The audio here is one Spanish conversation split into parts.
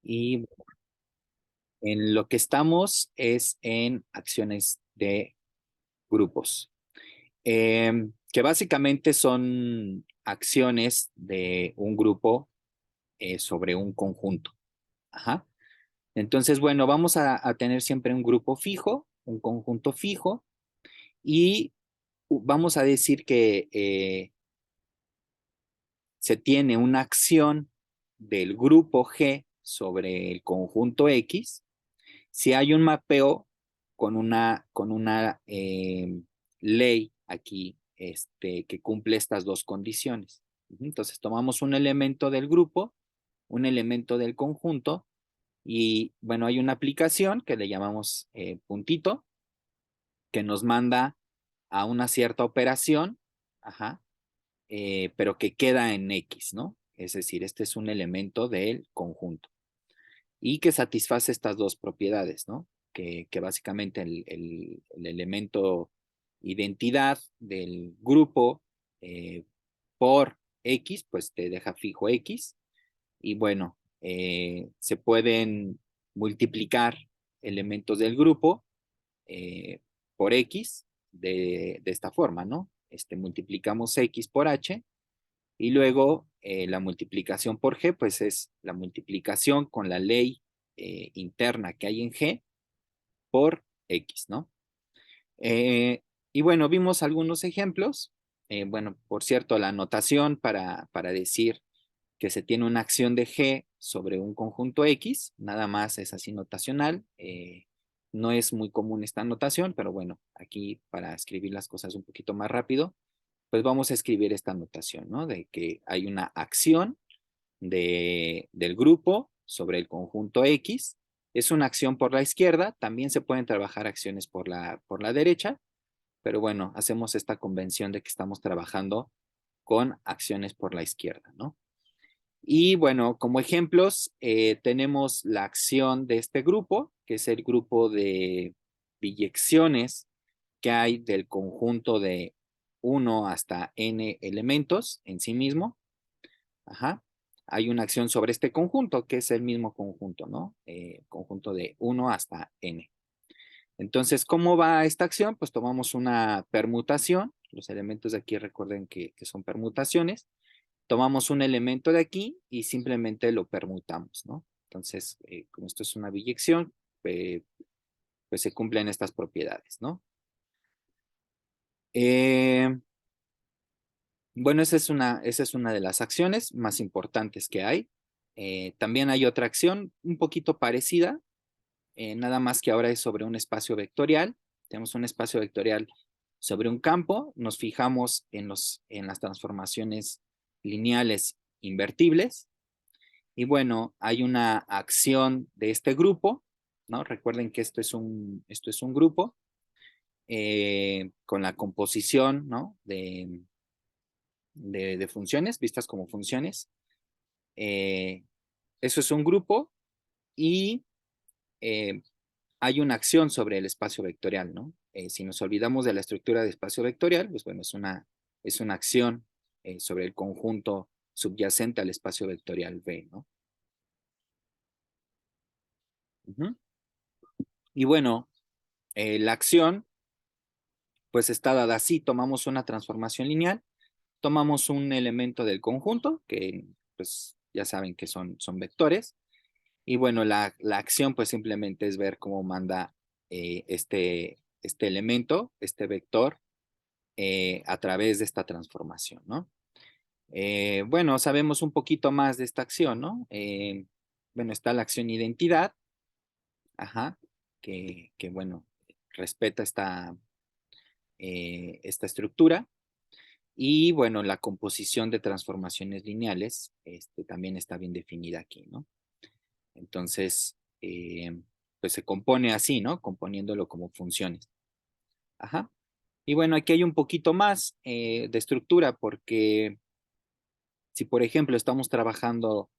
Y en lo que estamos es en acciones de grupos, que básicamente son acciones de un grupo sobre un conjunto. Ajá. Entonces, bueno, vamos a tener siempre un grupo fijo, un conjunto fijo, y vamos a decir que se tiene una acción del grupo G sobre el conjunto X si hay un mapeo con una ley aquí que cumple estas dos condiciones. Entonces tomamos un elemento del grupo, un elemento del conjunto, y bueno, hay una aplicación que le llamamos puntito, que nos manda a una cierta operación, ajá, pero que queda en X, ¿no? Es decir, este es un elemento del conjunto y que satisface estas dos propiedades, ¿no? Que básicamente el elemento identidad del grupo por X, pues te deja fijo X. Y bueno, se pueden multiplicar elementos del grupo eh, por X de esta forma, ¿no? Multiplicamos X por H y luego la multiplicación por G, pues es la multiplicación con la ley interna que hay en G por X, ¿no? Eh, y bueno, vimos algunos ejemplos. Bueno, por cierto, la notación para decir que se tiene una acción de G sobre un conjunto X, nada más es así notacional. No es muy común esta notación, pero bueno, aquí para escribir las cosas un poquito más rápido, pues vamos a escribir esta notación, ¿no? De que hay una acción del grupo sobre el conjunto X. Es una acción por la izquierda, también se pueden trabajar acciones por la derecha, pero bueno, hacemos esta convención de que estamos trabajando con acciones por la izquierda, ¿no? Y bueno, como ejemplos, tenemos la acción de este grupo, que es el grupo de biyecciones que hay del conjunto de uno hasta n elementos en sí mismo. Ajá. Hay una acción sobre este conjunto, que es el mismo conjunto, ¿no? Conjunto de uno hasta n. Entonces, ¿cómo va esta acción? Pues tomamos una permutación. Los elementos de aquí recuerden que son permutaciones. Tomamos un elemento de aquí y simplemente lo permutamos, ¿no? Entonces, como esto es una biyección, pues se cumplen estas propiedades, ¿no? Eh, bueno, esa es una de las acciones más importantes que hay. También hay otra acción un poquito parecida, nada más que ahora es sobre un espacio vectorial. Tenemos un espacio vectorial sobre un campo, nos fijamos en las transformaciones lineales invertibles y bueno, hay una acción de este grupo, ¿no? Recuerden que esto es un grupo con la composición, ¿no? De funciones, vistas como funciones. Eh, Eso es un grupo y eh, hay una acción sobre el espacio vectorial, ¿no? Si nos olvidamos de la estructura de espacio vectorial, pues bueno, es una acción sobre el conjunto subyacente al espacio vectorial V, ¿no? Uh-huh. Y bueno, la acción pues está dada así, tomamos una transformación lineal, tomamos un elemento del conjunto, que pues ya saben que son vectores, y bueno, la acción pues simplemente es ver cómo manda este elemento, este vector, a través de esta transformación, ¿no? Bueno, sabemos un poquito más de esta acción, ¿no? Bueno, está la acción identidad, ajá, que bueno, respeta esta estructura. Y bueno, la composición de transformaciones lineales también está bien definida aquí, ¿no? Entonces, pues se compone así, ¿no? Componiéndolo como funciones. Ajá. Y bueno, aquí hay un poquito más de estructura porque si, por ejemplo, estamos trabajando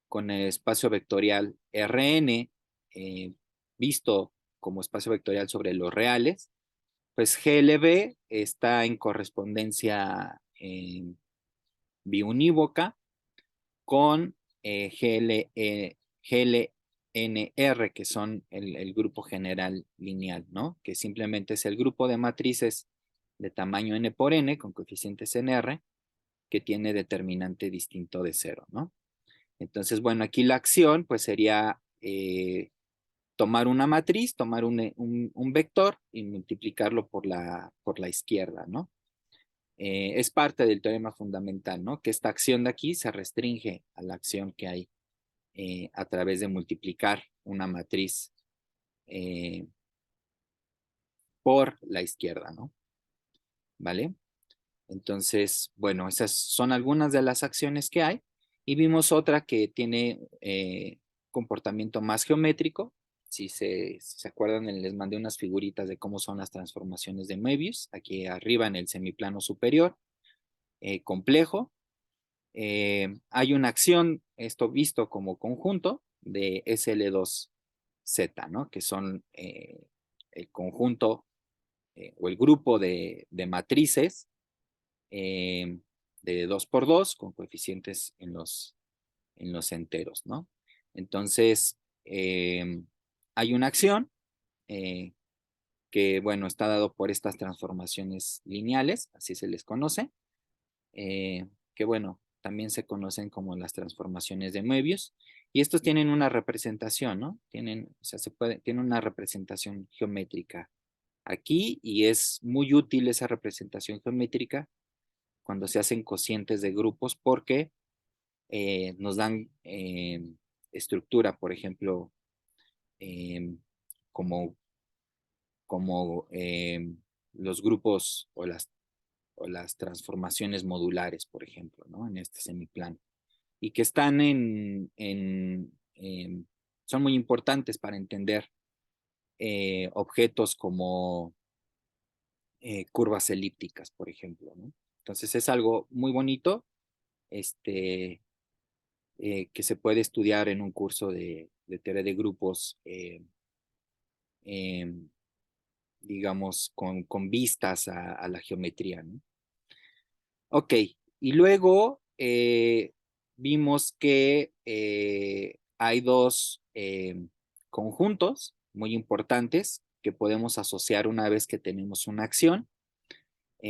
con el espacio vectorial Rn visto como espacio vectorial sobre los reales, pues GLB está en correspondencia biunívoca con GL, NR, que son el grupo general lineal, ¿no? Que simplemente es el grupo de matrices de tamaño n por n con coeficientes nr que tiene determinante distinto de 0, ¿no? Entonces, bueno, aquí la acción pues sería tomar una matriz, tomar un vector y multiplicarlo por la izquierda, ¿no? Es parte del teorema fundamental, ¿no? Que esta acción de aquí se restringe a la acción que hay a través de multiplicar una matriz por la izquierda, ¿no? ¿Vale? Entonces, bueno, esas son algunas de las acciones que hay. Y vimos otra que tiene comportamiento más geométrico. Si se acuerdan, les mandé unas figuritas de cómo son las transformaciones de Möbius, aquí arriba en el semiplano superior, complejo. Hay una acción, esto visto como conjunto, de SL2Z, ¿no? Que son el conjunto o el grupo de matrices de 2 por 2 con coeficientes en los enteros, ¿no? Entonces, hay una acción que, bueno, está dado por estas transformaciones lineales, así se les conoce, que, bueno, también se conocen como las transformaciones de Möbius, y estos tienen una representación, ¿no? O sea, tienen una representación geométrica aquí, y es muy útil esa representación geométrica cuando se hacen cocientes de grupos porque nos dan estructura, por ejemplo, eh, como, como los grupos o las transformaciones modulares, por ejemplo, ¿no? En este semiplano. Y que están son muy importantes para entender objetos como curvas elípticas, por ejemplo, ¿no? Entonces es algo muy bonito, que se puede estudiar en un curso de teoría de grupos, eh, digamos, con vistas a la geometría, ¿no? Ok, y luego vimos que hay dos conjuntos muy importantes que podemos asociar una vez que tenemos una acción.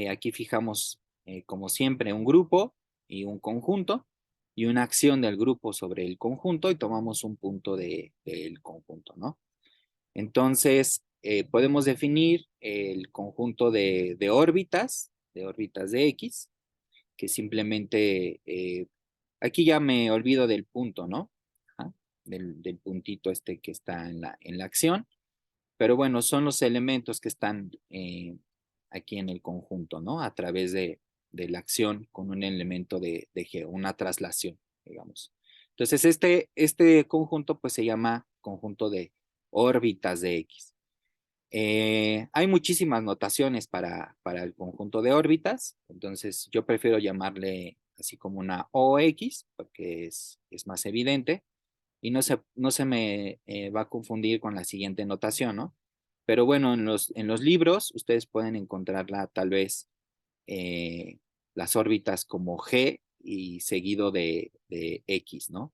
Aquí fijamos, como siempre, un grupo y un conjunto y una acción del grupo sobre el conjunto y tomamos un punto del conjunto, ¿no? Entonces, podemos definir el conjunto de órbitas de X, que simplemente, aquí ya me olvido del punto, ¿no? Ajá, del puntito este que está en la acción, pero bueno, son los elementos que están aquí en el conjunto, ¿no? A través de la acción con un elemento de G, una traslación, digamos. Entonces, este conjunto pues se llama conjunto de órbitas de X. Hay muchísimas notaciones para el conjunto de órbitas, entonces yo prefiero llamarle así como una OX, porque es más evidente, y no se me va a confundir con la siguiente notación, ¿no? Pero bueno, en los libros ustedes pueden encontrarla tal vez eh, las órbitas como G y seguido de X, ¿no?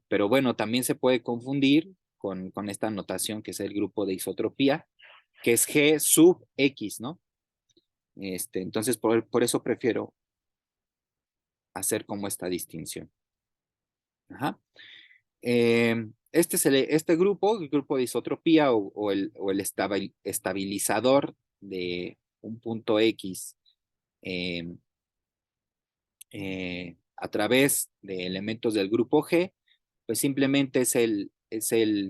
Pero bueno, también se puede confundir con esta notación que es el grupo de isotropía, que es G sub X, ¿no? Entonces, por eso prefiero hacer como esta distinción. Ajá. Este grupo, el grupo de isotropía o el estabilizador de un punto X eh, a través de elementos del grupo G, pues simplemente es el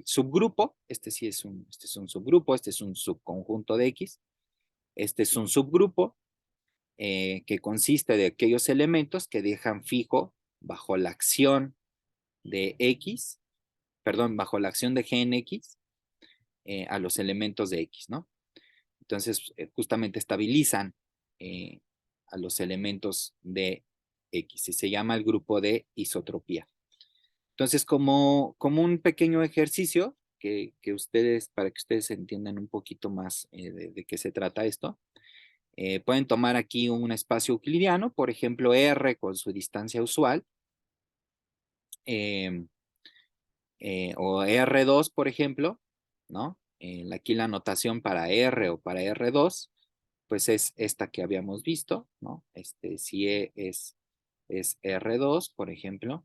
subgrupo. Este es un subgrupo, este es un subconjunto de X. Este es un subgrupo que consiste de aquellos elementos que dejan fijo bajo la acción de X, perdón, bajo la acción de G en X, a los elementos de X, ¿no? Entonces, justamente estabilizan a los elementos de X y se llama el grupo de isotropía. Entonces, como un pequeño ejercicio para que ustedes entiendan un poquito más de qué se trata esto, pueden tomar aquí un espacio euclidiano, por ejemplo, R con su distancia usual, o R2, por ejemplo, ¿no? Aquí la notación para R o para R2, pues es esta que habíamos visto, ¿no? Si es R2, por ejemplo.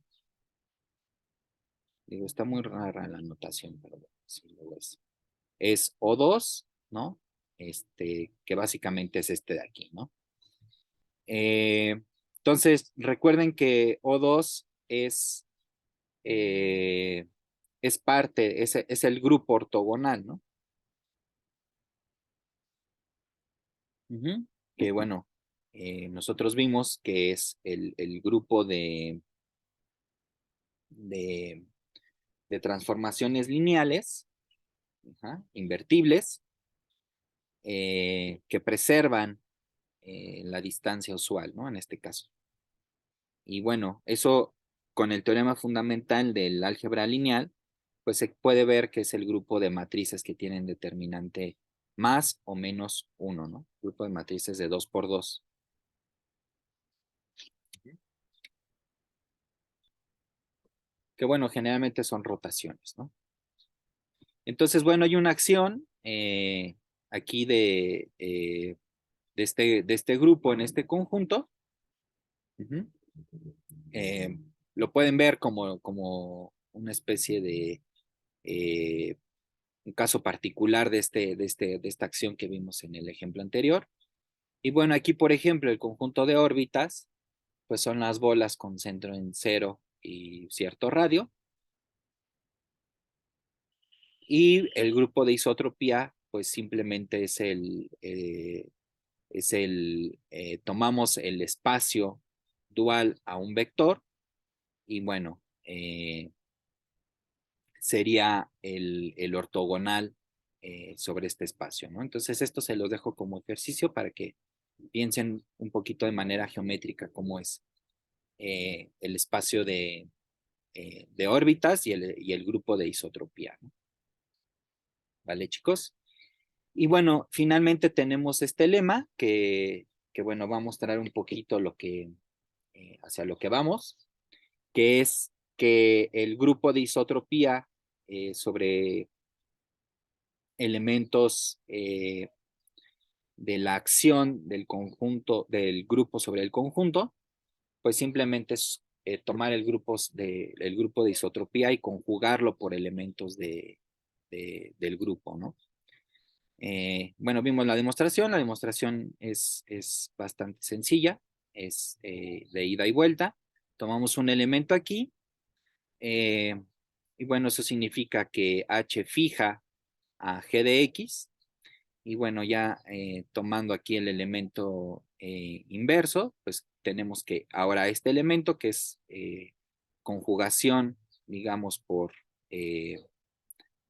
Digo, está muy rara la notación, pero bueno, sí lo es. Es O2, ¿no? Que básicamente es este de aquí, ¿no? Entonces, recuerden que O2 es parte, es el grupo ortogonal, ¿no? Ujú. Que bueno, nosotros vimos que es el grupo de, de transformaciones lineales, ajá, invertibles, que preservan la distancia usual, ¿no? En este caso. Y bueno, eso con el teorema fundamental del álgebra lineal, pues se puede ver que es el grupo de matrices que tienen determinante más o menos uno, ¿no? Grupo de matrices de 2 por 2. Que bueno, generalmente son rotaciones, ¿no? Entonces, bueno, hay una acción aquí de este grupo en este conjunto. Uh-huh. Lo pueden ver como una especie de eh, un caso particular de esta acción que vimos en el ejemplo anterior. Y bueno, aquí, por ejemplo, el conjunto de órbitas, pues son las bolas con centro en cero y cierto radio. Y el grupo de isotropía, pues simplemente tomamos el espacio dual a un vector y bueno, sería el ortogonal sobre este espacio, ¿no? Entonces esto se los dejo como ejercicio para que piensen un poquito de manera geométrica cómo es el espacio de órbitas y el grupo de isotropía, ¿no? ¿Vale, chicos? Y bueno, finalmente tenemos este lema que bueno, va a mostrar un poquito hacia lo que vamos, que es que el grupo de isotropía sobre elementos de la acción del conjunto, del grupo sobre el conjunto, pues simplemente es tomar el grupo de isotropía y conjugarlo por elementos del grupo, ¿no? Bueno, vimos la demostración es bastante sencilla, es de ida y vuelta, tomamos un elemento aquí, eh, y bueno, eso significa que H fija a G de X, y bueno, ya tomando aquí el elemento inverso, pues tenemos que ahora este elemento que es conjugación, digamos,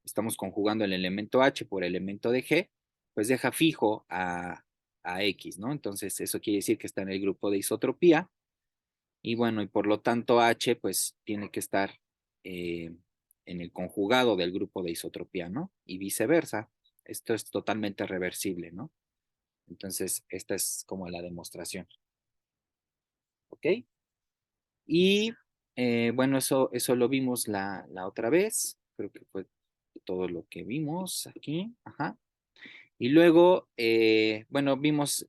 estamos conjugando el elemento H por el elemento de G, pues deja fijo a X, ¿no? Entonces eso quiere decir que está en el grupo de isotropía y bueno, y por lo tanto H pues tiene que estar en el conjugado del grupo de isotropía, ¿no? Y viceversa. Esto es totalmente reversible, ¿no? Entonces, esta es como la demostración. ¿Ok? Y bueno, eso lo vimos la otra vez. Creo que fue todo lo que vimos aquí. Ajá. Y luego, bueno,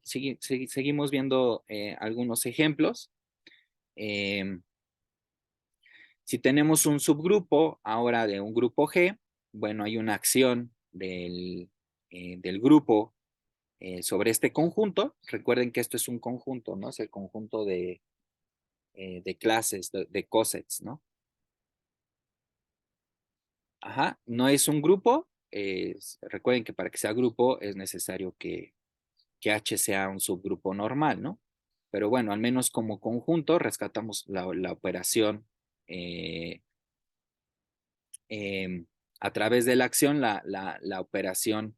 seguimos viendo algunos ejemplos. Eh, si tenemos un subgrupo ahora de un grupo G, bueno, hay una acción del grupo sobre este conjunto. Recuerden que esto es un conjunto, ¿no? Es el conjunto de clases, de cosets, ¿no? Ajá, no es un grupo. Recuerden que para que sea grupo es necesario que H sea un subgrupo normal, ¿no? Pero bueno, al menos como conjunto rescatamos la operación eh, eh, a través de la acción, la operación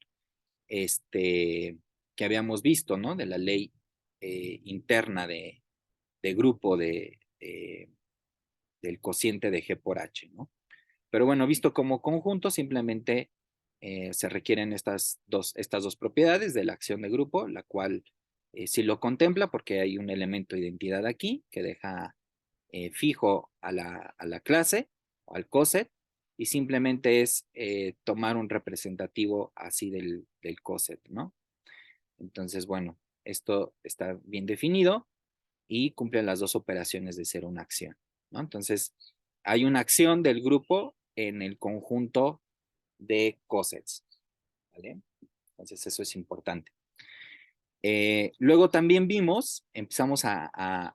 que habíamos visto, ¿no? De la ley interna de grupo del cociente de G por H, ¿no? Pero bueno, visto como conjunto, simplemente se requieren estas dos propiedades de la acción de grupo, la cual sí lo contempla porque hay un elemento de identidad aquí que deja fijo a la clase o al coset y simplemente es tomar un representativo así del coset, ¿no? Entonces, bueno, esto está bien definido y cumple las dos operaciones de ser una acción, ¿no? Entonces, hay una acción del grupo en el conjunto de cosets, ¿vale? Entonces, eso es importante. Luego también vimos, empezamos a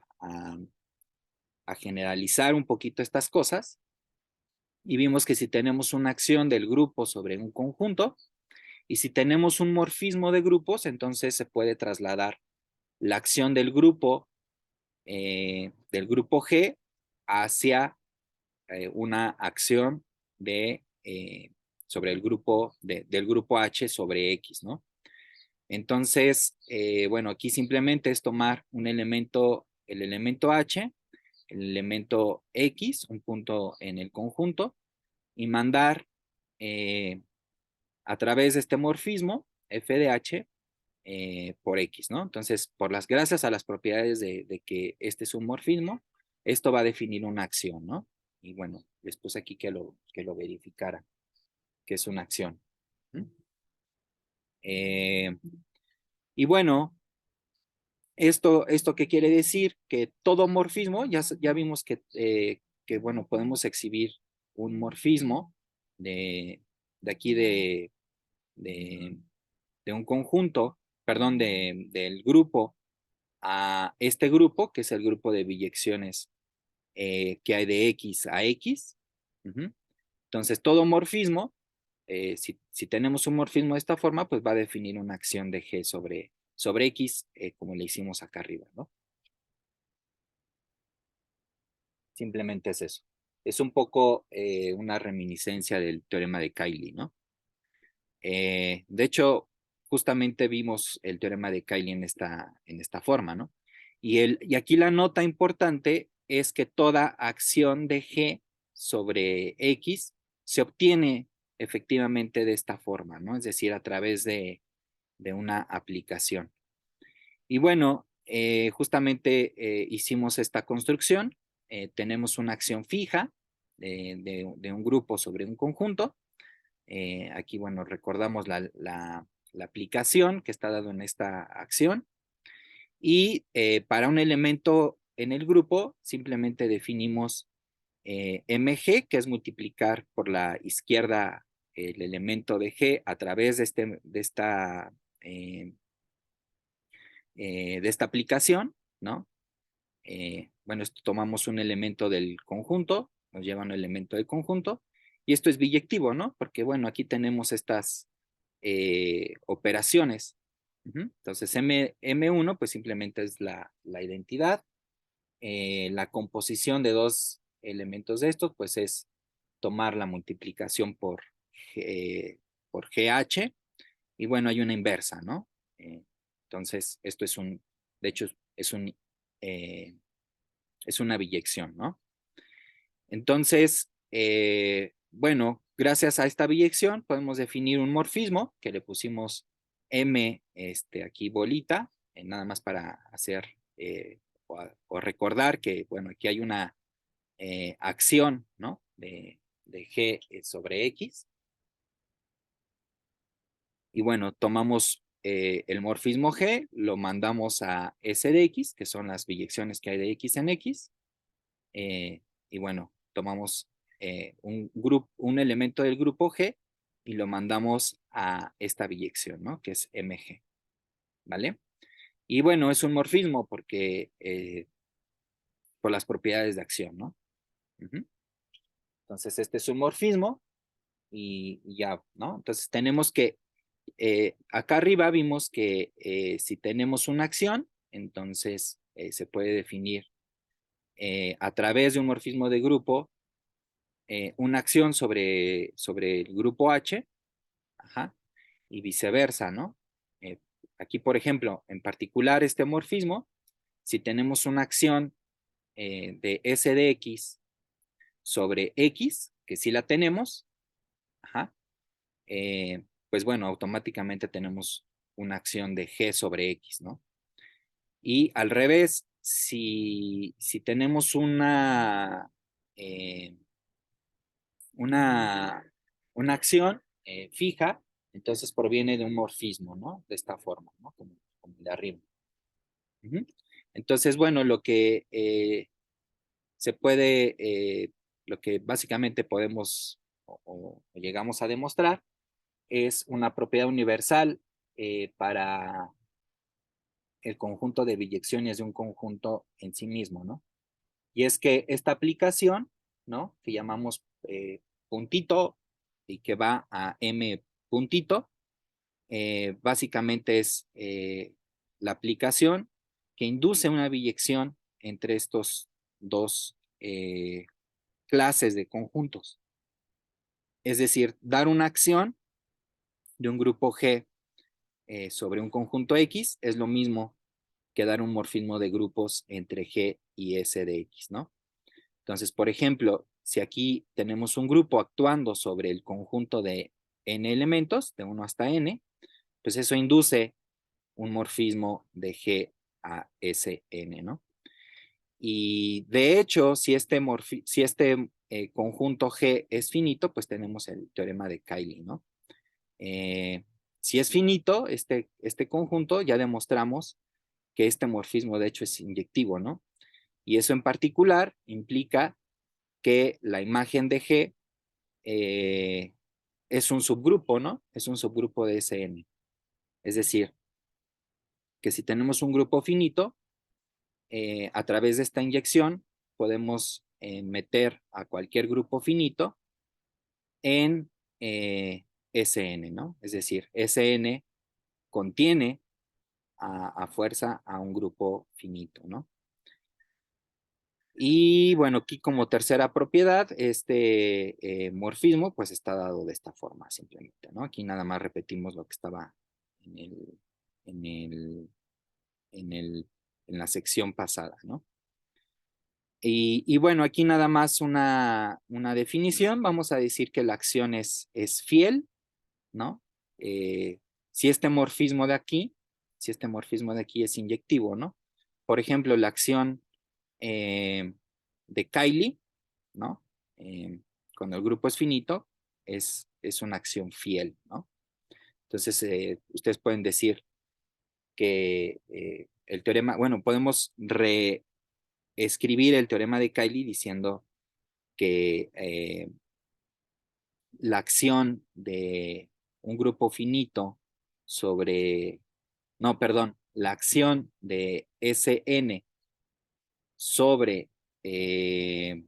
generalizar un poquito estas cosas y vimos que si tenemos una acción del grupo sobre un conjunto y si tenemos un morfismo de grupos, entonces se puede trasladar la acción del grupo G hacia una acción sobre el grupo del grupo H sobre X, ¿no? Entonces, bueno, aquí simplemente es tomar un elemento, el elemento H, el elemento X, un punto en el conjunto, y mandar a través de este morfismo, f de h, por X, ¿no? Entonces, gracias a las propiedades de que este es un morfismo, esto va a definir una acción, ¿no? Y bueno, les puse aquí que lo verificara, que es una acción. Y bueno, ¿esto qué quiere decir? Que todo morfismo, ya vimos que, bueno, podemos exhibir un morfismo de aquí de, de un conjunto, perdón, del grupo a este grupo, que es el grupo de biyecciones que hay de X a X. Entonces, todo morfismo, si tenemos un morfismo de esta forma, pues va a definir una acción de G sobre X, como le hicimos acá arriba, ¿no? Simplemente es eso. Es un poco una reminiscencia del teorema de Cayley, ¿no? De hecho, justamente vimos el teorema de Cayley en esta forma, ¿no? Y aquí la nota importante es que toda acción de G sobre X se obtiene efectivamente de esta forma, ¿no? Es decir, a través de una aplicación. Y bueno, justamente hicimos esta construcción. Tenemos una acción fija de un grupo sobre un conjunto. Aquí, bueno, recordamos la aplicación que está dado en esta acción. Y para un elemento en el grupo, simplemente definimos mg, que es multiplicar por la izquierda el elemento de G a través de esta aplicación, ¿no? Bueno, tomamos un elemento del conjunto, nos lleva un elemento del conjunto, y esto es biyectivo, ¿no? Porque, bueno, aquí tenemos estas operaciones. Entonces, M1, pues simplemente es la identidad. La composición de dos elementos de estos, pues es tomar la multiplicación por GH, y bueno, hay una inversa, ¿no? Entonces, esto de hecho, eh, es una biyección, ¿no? Entonces, bueno, gracias a esta biyección podemos definir un morfismo que le pusimos M aquí bolita, nada más para hacer o recordar que, bueno, aquí hay una acción, ¿no? De G sobre X. Y bueno, tomamos el morfismo G, lo mandamos a S de X, que son las biyecciones que hay de X en X. Y bueno, tomamos un elemento del grupo G y lo mandamos a esta biyección, ¿no? Que es MG, ¿vale? Y bueno, es un morfismo porque por las propiedades de acción, ¿no? Entonces, este es un morfismo y ya, ¿no? Entonces, tenemos que, acá arriba vimos que si tenemos una acción, entonces se puede definir a través de un morfismo de grupo una acción sobre el grupo H, ajá, y viceversa, ¿no? Eh, Aquí, por ejemplo, en particular este morfismo, si tenemos una acción de S de X sobre X, que sí la tenemos, ajá, pues bueno, automáticamente tenemos una acción de G sobre X, ¿no? Y al revés, si tenemos una acción fija, entonces proviene de un morfismo, ¿no? De esta forma, ¿no? Como el de arriba. Ujú. Entonces, bueno, lo que se puede, lo que básicamente podemos o llegamos a demostrar es una propiedad universal para el conjunto de biyecciones de un conjunto en sí mismo, ¿no? Y es que esta aplicación, ¿no? Que llamamos puntito y que va a m puntito, básicamente es la aplicación que induce una biyección entre estos dos clases de conjuntos. Es decir, dar una acción de un grupo G sobre un conjunto X es lo mismo que dar un morfismo de grupos entre G y S de X, ¿no? Entonces, por ejemplo, si aquí tenemos un grupo actuando sobre el conjunto de n elementos, de 1 hasta n, pues eso induce un morfismo de G a Sn, ¿no? Y de hecho, si este conjunto G es finito, pues tenemos el teorema de Cayley, ¿no? Si es finito este conjunto, ya demostramos que este morfismo de hecho es inyectivo, ¿no? Y eso en particular implica que la imagen de G es un subgrupo, ¿no? Es un subgrupo de Sn. Es decir, que si tenemos un grupo finito, a través de esta inyección podemos meter a cualquier grupo finito en Sn, ¿no? Es decir, Sn contiene a fuerza a un grupo finito, ¿no? Y bueno, aquí como tercera propiedad, este morfismo pues está dado de esta forma simplemente, ¿no? Aquí nada más repetimos lo que estaba en el, en el, en el, en la sección pasada, ¿no? Y bueno, aquí nada más una definición. Vamos a decir que la acción es fiel, ¿no? Eh, si este morfismo de aquí, si este morfismo de aquí es inyectivo, ¿no? Por ejemplo, la acción de Cayley, ¿no? Eh, cuando el grupo es finito, es una acción fiel, ¿no? Entonces, ustedes pueden decir que el teorema, bueno, podemos reescribir el teorema de Cayley diciendo que la acción de un grupo finito sobre, no, perdón, la acción de Sn sobre, eh,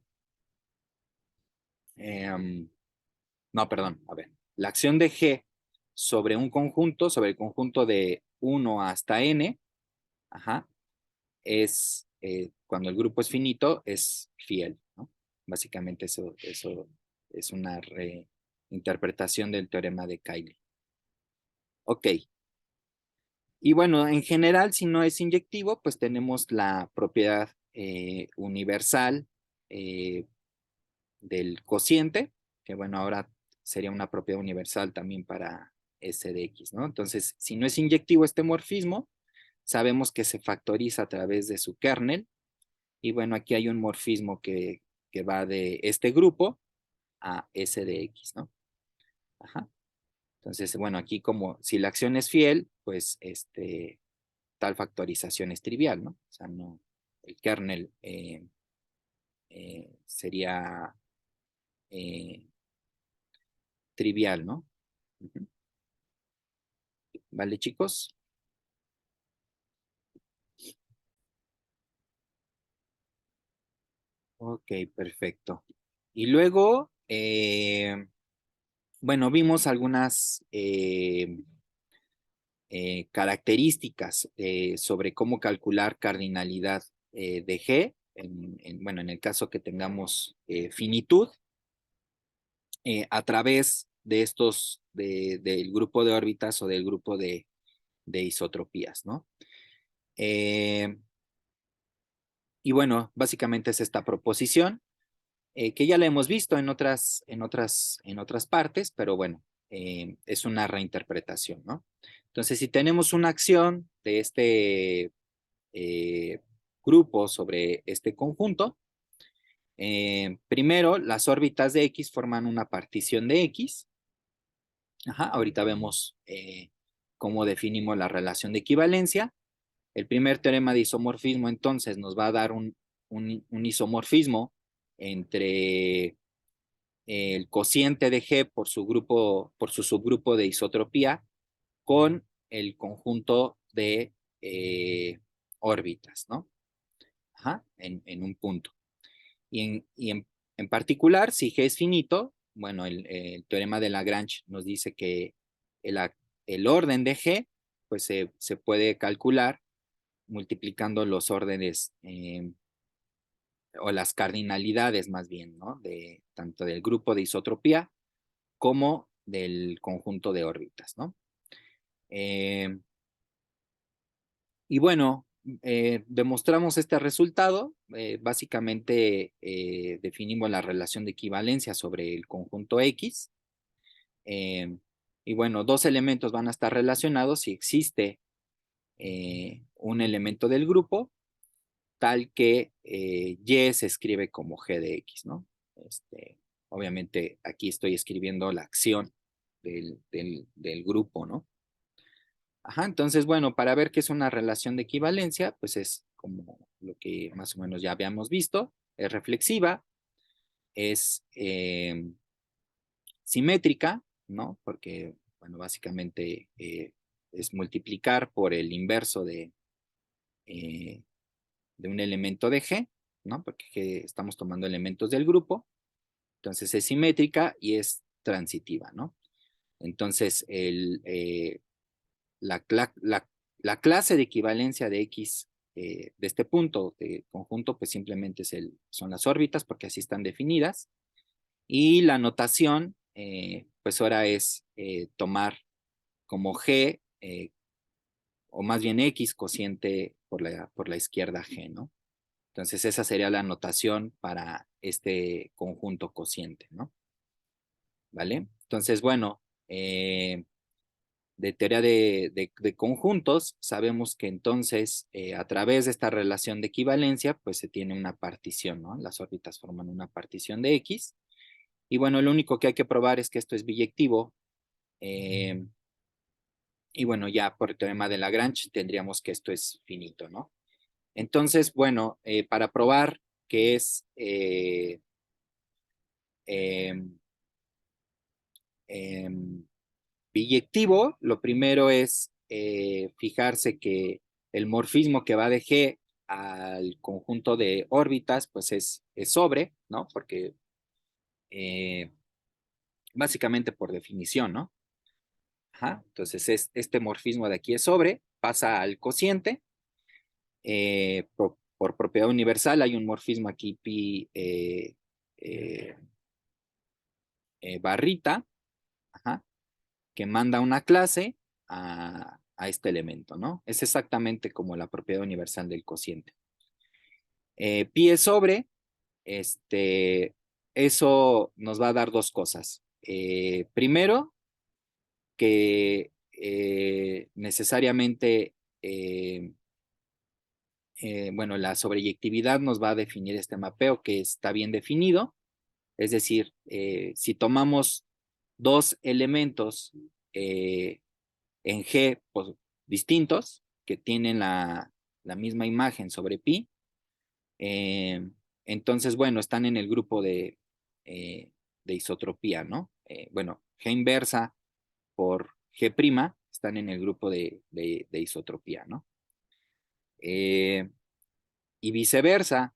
no, perdón, a ver, la acción de G sobre un conjunto, sobre el conjunto de 1 hasta n, ajá, es, cuando el grupo es finito, es fiel, ¿no? Básicamente eso es una reinterpretación del teorema de Cayley. Ok. Y bueno, en general, si no es inyectivo, pues tenemos la propiedad universal eh, del cociente, que bueno, ahora sería una propiedad universal también para S de X, ¿no? Entonces, si no es inyectivo este morfismo, sabemos que se factoriza a través de su kernel, y bueno, aquí hay un morfismo que va de este grupo a S de X, ¿no? Ajá. Entonces, bueno, aquí como si la acción es fiel, pues tal factorización es trivial, ¿no? O sea, no, el kernel sería eh, trivial, ¿no? Uh-huh. ¿Vale, chicos? Ok, perfecto. Y luego, bueno, vimos algunas características sobre cómo calcular cardinalidad de G, bueno, en el caso que tengamos finitud, a través de del grupo de órbitas o del grupo de isotropías, ¿no? Eh, y bueno, básicamente es esta proposición que ya la hemos visto en otras partes, pero bueno, es una reinterpretación, ¿no? Entonces, si tenemos una acción de este grupo sobre este conjunto, Primero, las órbitas de X forman una partición de X. Ajá, ahorita vemos cómo definimos la relación de equivalencia. El primer teorema de isomorfismo entonces nos va a dar un isomorfismo entre el cociente de G por su grupo, por su subgrupo de isotropía con el conjunto de órbitas, ¿no? Ajá, en un punto. En particular, si G es finito, bueno, el teorema de Lagrange nos dice que el orden de G pues se puede calcular multiplicando los órdenes o las cardinalidades más bien, ¿no? De, tanto del grupo de isotropía como del conjunto de órbitas, ¿no? Y bueno, demostramos este resultado. Básicamente definimos la relación de equivalencia sobre el conjunto X. Eh, y bueno, dos elementos van a estar relacionados si existe un elemento del grupo tal que Y se escribe como G de X, ¿no? Obviamente aquí estoy escribiendo la acción del grupo, ¿no? Ajá, entonces, bueno, para ver qué es una relación de equivalencia, pues es como lo que más o menos ya habíamos visto, es reflexiva, es simétrica, ¿no? Porque, bueno, básicamente es multiplicar por el inverso de un elemento de G, ¿no? Porque estamos tomando elementos del grupo, entonces es simétrica y es transitiva, ¿no? Entonces, la, la, la clase de equivalencia de X de este punto de conjunto, pues simplemente son las órbitas, porque así están definidas. Y la notación, pues ahora es tomar como G, o más bien X cociente por la izquierda G, ¿no? Entonces esa sería la notación para este conjunto cociente, ¿no? ¿Vale? Entonces, bueno, de teoría de conjuntos, sabemos que entonces a través de esta relación de equivalencia, pues se tiene una partición, ¿no? Las órbitas forman una partición de X. Y bueno, lo único que hay que probar es que esto es biyectivo. Eh, y bueno, ya por el teorema de Lagrange tendríamos que esto es finito, ¿no? Entonces, bueno, para probar que es eh, eh, biyectivo, lo primero es fijarse que el morfismo que va de G al conjunto de órbitas, pues es sobre, ¿no? Porque eh, básicamente por definición, ¿no? Ajá. Entonces este morfismo de aquí es sobre, pasa al cociente. Por propiedad universal hay un morfismo aquí pi eh, barrita, ajá, que manda una clase a este elemento, ¿no? Es exactamente como la propiedad universal del cociente. Pi es sobre, eso nos va a dar dos cosas. Primero, que necesariamente, bueno, la sobreyectividad nos va a definir este mapeo que está bien definido. Es decir, si tomamos dos elementos en G pues, distintos que tienen la misma imagen sobre pi, entonces, bueno, están en el grupo de isotropía, ¿no? Bueno, G inversa por G' están en el grupo de isotropía, ¿no? Y viceversa,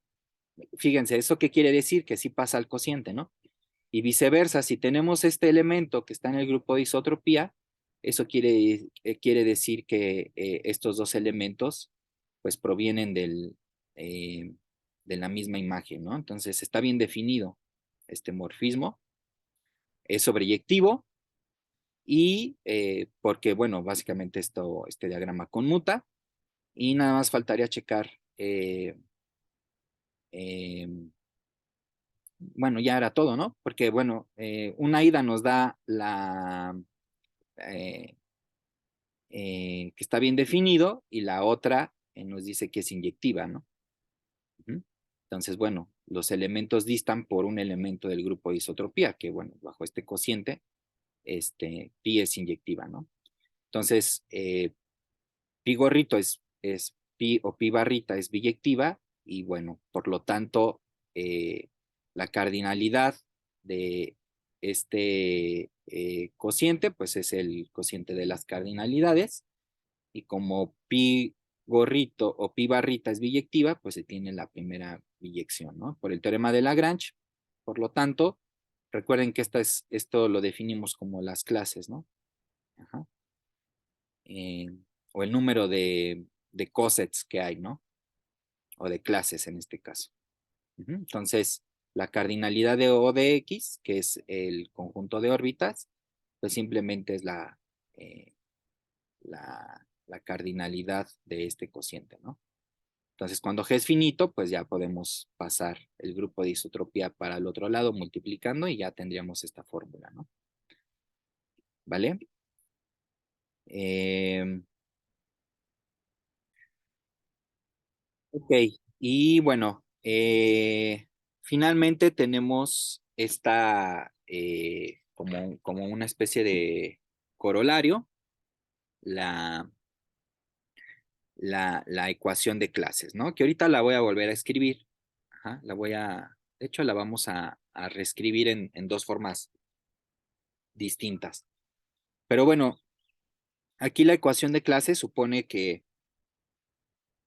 fíjense, ¿eso qué quiere decir? Que sí pasa al cociente, ¿no? Y viceversa, si tenemos este elemento que está en el grupo de isotropía, eso quiere decir que estos dos elementos pues provienen de la misma imagen, ¿no? Entonces está bien definido este morfismo, es sobreyectivo y porque, bueno, básicamente este diagrama conmuta y nada más faltaría checar, eh, bueno, ya era todo, ¿no? Porque, bueno, una ida nos da eh, que está bien definido y la otra nos dice que es inyectiva, ¿no? Entonces, bueno, los elementos distan por un elemento del grupo de isotropía, que bueno, bajo este cociente, pi es inyectiva, ¿no? Entonces, pi gorrito es pi o pi barrita es biyectiva y bueno, por lo tanto, la cardinalidad de este cociente, pues es el cociente de las cardinalidades y como pi gorrito o pi barrita es biyectiva, pues se tiene la primera biyección, ¿no? Por el teorema de Lagrange, por lo tanto, recuerden que esto lo definimos como las clases, ¿no? Ajá. Eh, o el número de cosets que hay, ¿no? O de clases en este caso. Entonces, la cardinalidad de O de X, que es el conjunto de órbitas, pues simplemente es la cardinalidad de este cociente, ¿no? Entonces, cuando G es finito, pues ya podemos pasar el grupo de isotropía para el otro lado multiplicando y ya tendríamos esta fórmula, ¿no? ¿Vale? Ok, y bueno, finalmente tenemos esta como una especie de corolario, la, la ecuación de clases, ¿no? Que ahorita la voy a volver a escribir. Ajá, de hecho, la vamos a reescribir en dos formas distintas. Pero bueno, aquí la ecuación de clases supone que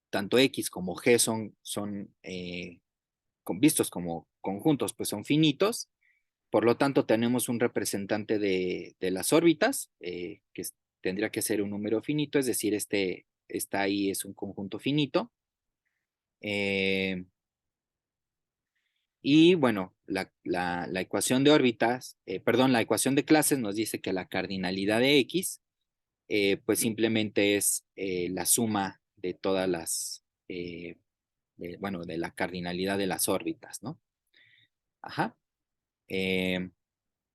tanto X como G son vistos como conjuntos, pues son finitos. Por lo tanto, tenemos un representante de las órbitas, tendría que ser un número finito, es decir, esta ahí es un conjunto finito. Eh, y bueno, la ecuación de órbitas, perdón, la ecuación de clases nos dice que la cardinalidad de X, pues simplemente es la suma de todas bueno, de la cardinalidad de las órbitas, ¿no? Ajá. Eh,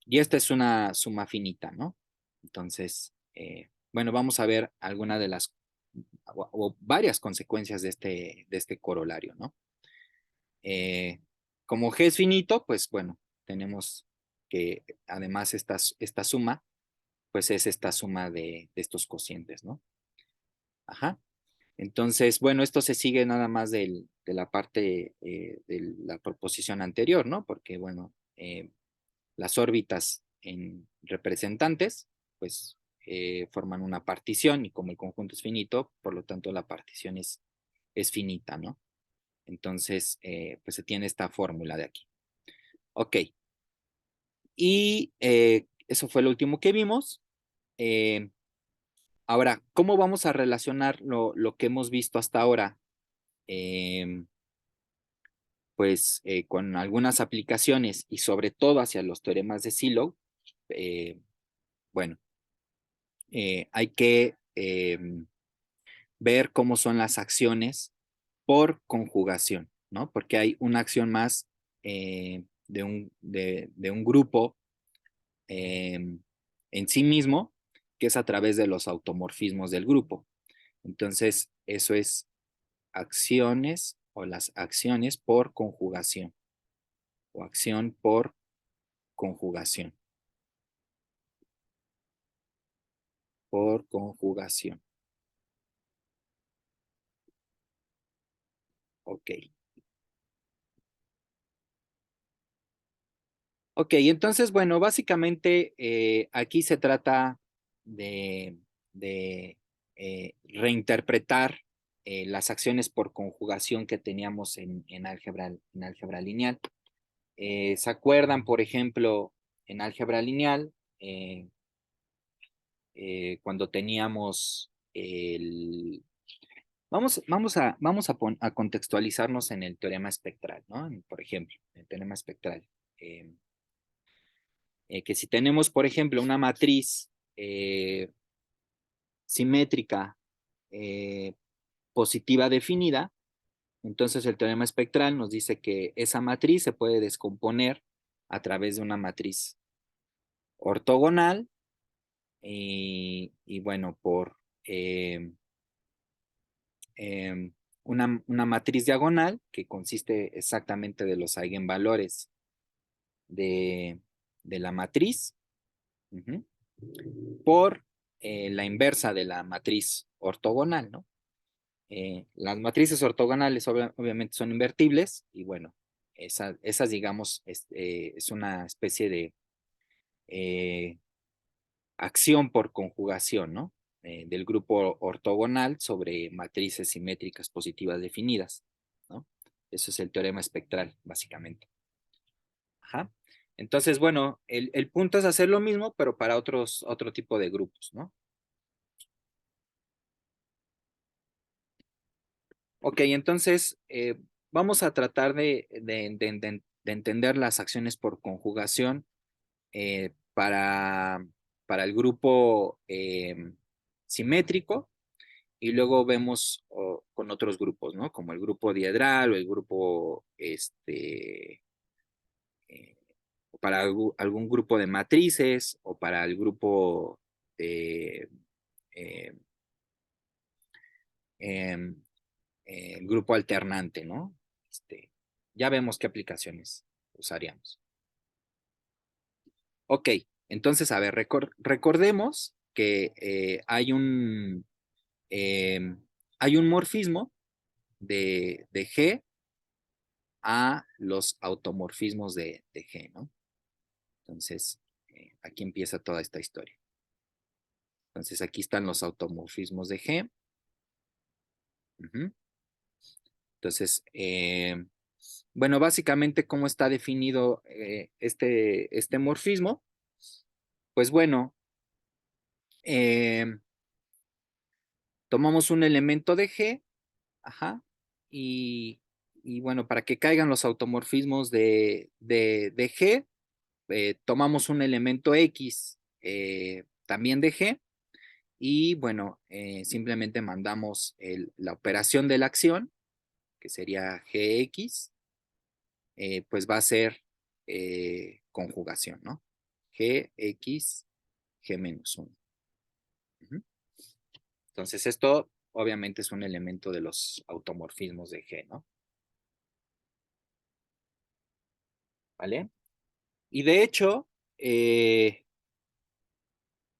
y esta es una suma finita, ¿no? Entonces, bueno, vamos a ver alguna de las o varias consecuencias de este corolario, ¿no? Eh, Como G es finito, pues bueno, tenemos que además esta suma, pues es esta suma de estos cocientes, ¿no? Ajá. Entonces, bueno, esto se sigue nada más de la parte de la proposición anterior, ¿no? Porque, bueno, las órbitas en representantes, pues forman una partición y como el conjunto es finito, por lo tanto la partición es finita, ¿no? Entonces, pues se tiene esta fórmula de aquí. Ok, y eso fue lo último que vimos. Eh, Ahora, ¿cómo vamos a relacionar lo que hemos visto hasta ahora? Eh, pues con algunas aplicaciones y sobre todo hacia los teoremas de Silo, eh, bueno, hay que ver cómo son las acciones por conjugación, ¿no? Porque hay una acción más de un grupo en sí mismo, que es a través de los automorfismos del grupo. Entonces, eso es acciones o las acciones por conjugación o acción por conjugación, por conjugación. Ok. Ok, entonces, bueno, básicamente aquí se trata de, de reinterpretar las acciones por conjugación que teníamos en álgebra lineal. ¿Se acuerdan, por ejemplo, en álgebra lineal, cuando teníamos el... a contextualizarnos en el teorema espectral, ¿no? Por ejemplo, el teorema espectral. Que si tenemos, por ejemplo, una matriz simétrica eh, positiva definida, entonces el teorema espectral nos dice que esa matriz se puede descomponer a través de una matriz ortogonal y bueno, eh, una matriz diagonal que consiste exactamente de los eigenvalores de la matriz, uh-huh, por la inversa de la matriz ortogonal, ¿no? Las matrices ortogonales obviamente son invertibles y bueno, esas digamos, es una especie de eh, acción por conjugación, ¿no? Del grupo ortogonal sobre matrices simétricas positivas definidas, ¿no? Eso es el teorema espectral, básicamente. Ajá. Entonces, bueno, el punto es hacer lo mismo, pero para otro tipo de grupos, ¿no? Ok, entonces vamos a tratar de entender las acciones por conjugación para el grupo simétrico y luego vemos con otros grupos, ¿no? Como el grupo diedral o el grupo, eh, para algún grupo de matrices o para el grupo de, eh, eh, el grupo alternante, ¿no? Ya vemos qué aplicaciones usaríamos. Ok, entonces, a ver, recordemos que eh, hay un morfismo de G a los automorfismos de G, ¿no? Entonces, aquí empieza toda esta historia. Entonces, aquí están los automorfismos de G. Uh-huh. Entonces, bueno, básicamente, ¿cómo está definido este morfismo? Pues bueno, eh, tomamos un elemento de G, ajá, y, y bueno, para que caigan los automorfismos de G, tomamos un elemento X también de G, y bueno, simplemente mandamos la operación de la acción, que sería Gx, pues va a ser conjugación, ¿no? Gx, G menos 1. Uh-huh. Entonces esto obviamente es un elemento de los automorfismos de G, ¿no? ¿Vale? Y de hecho,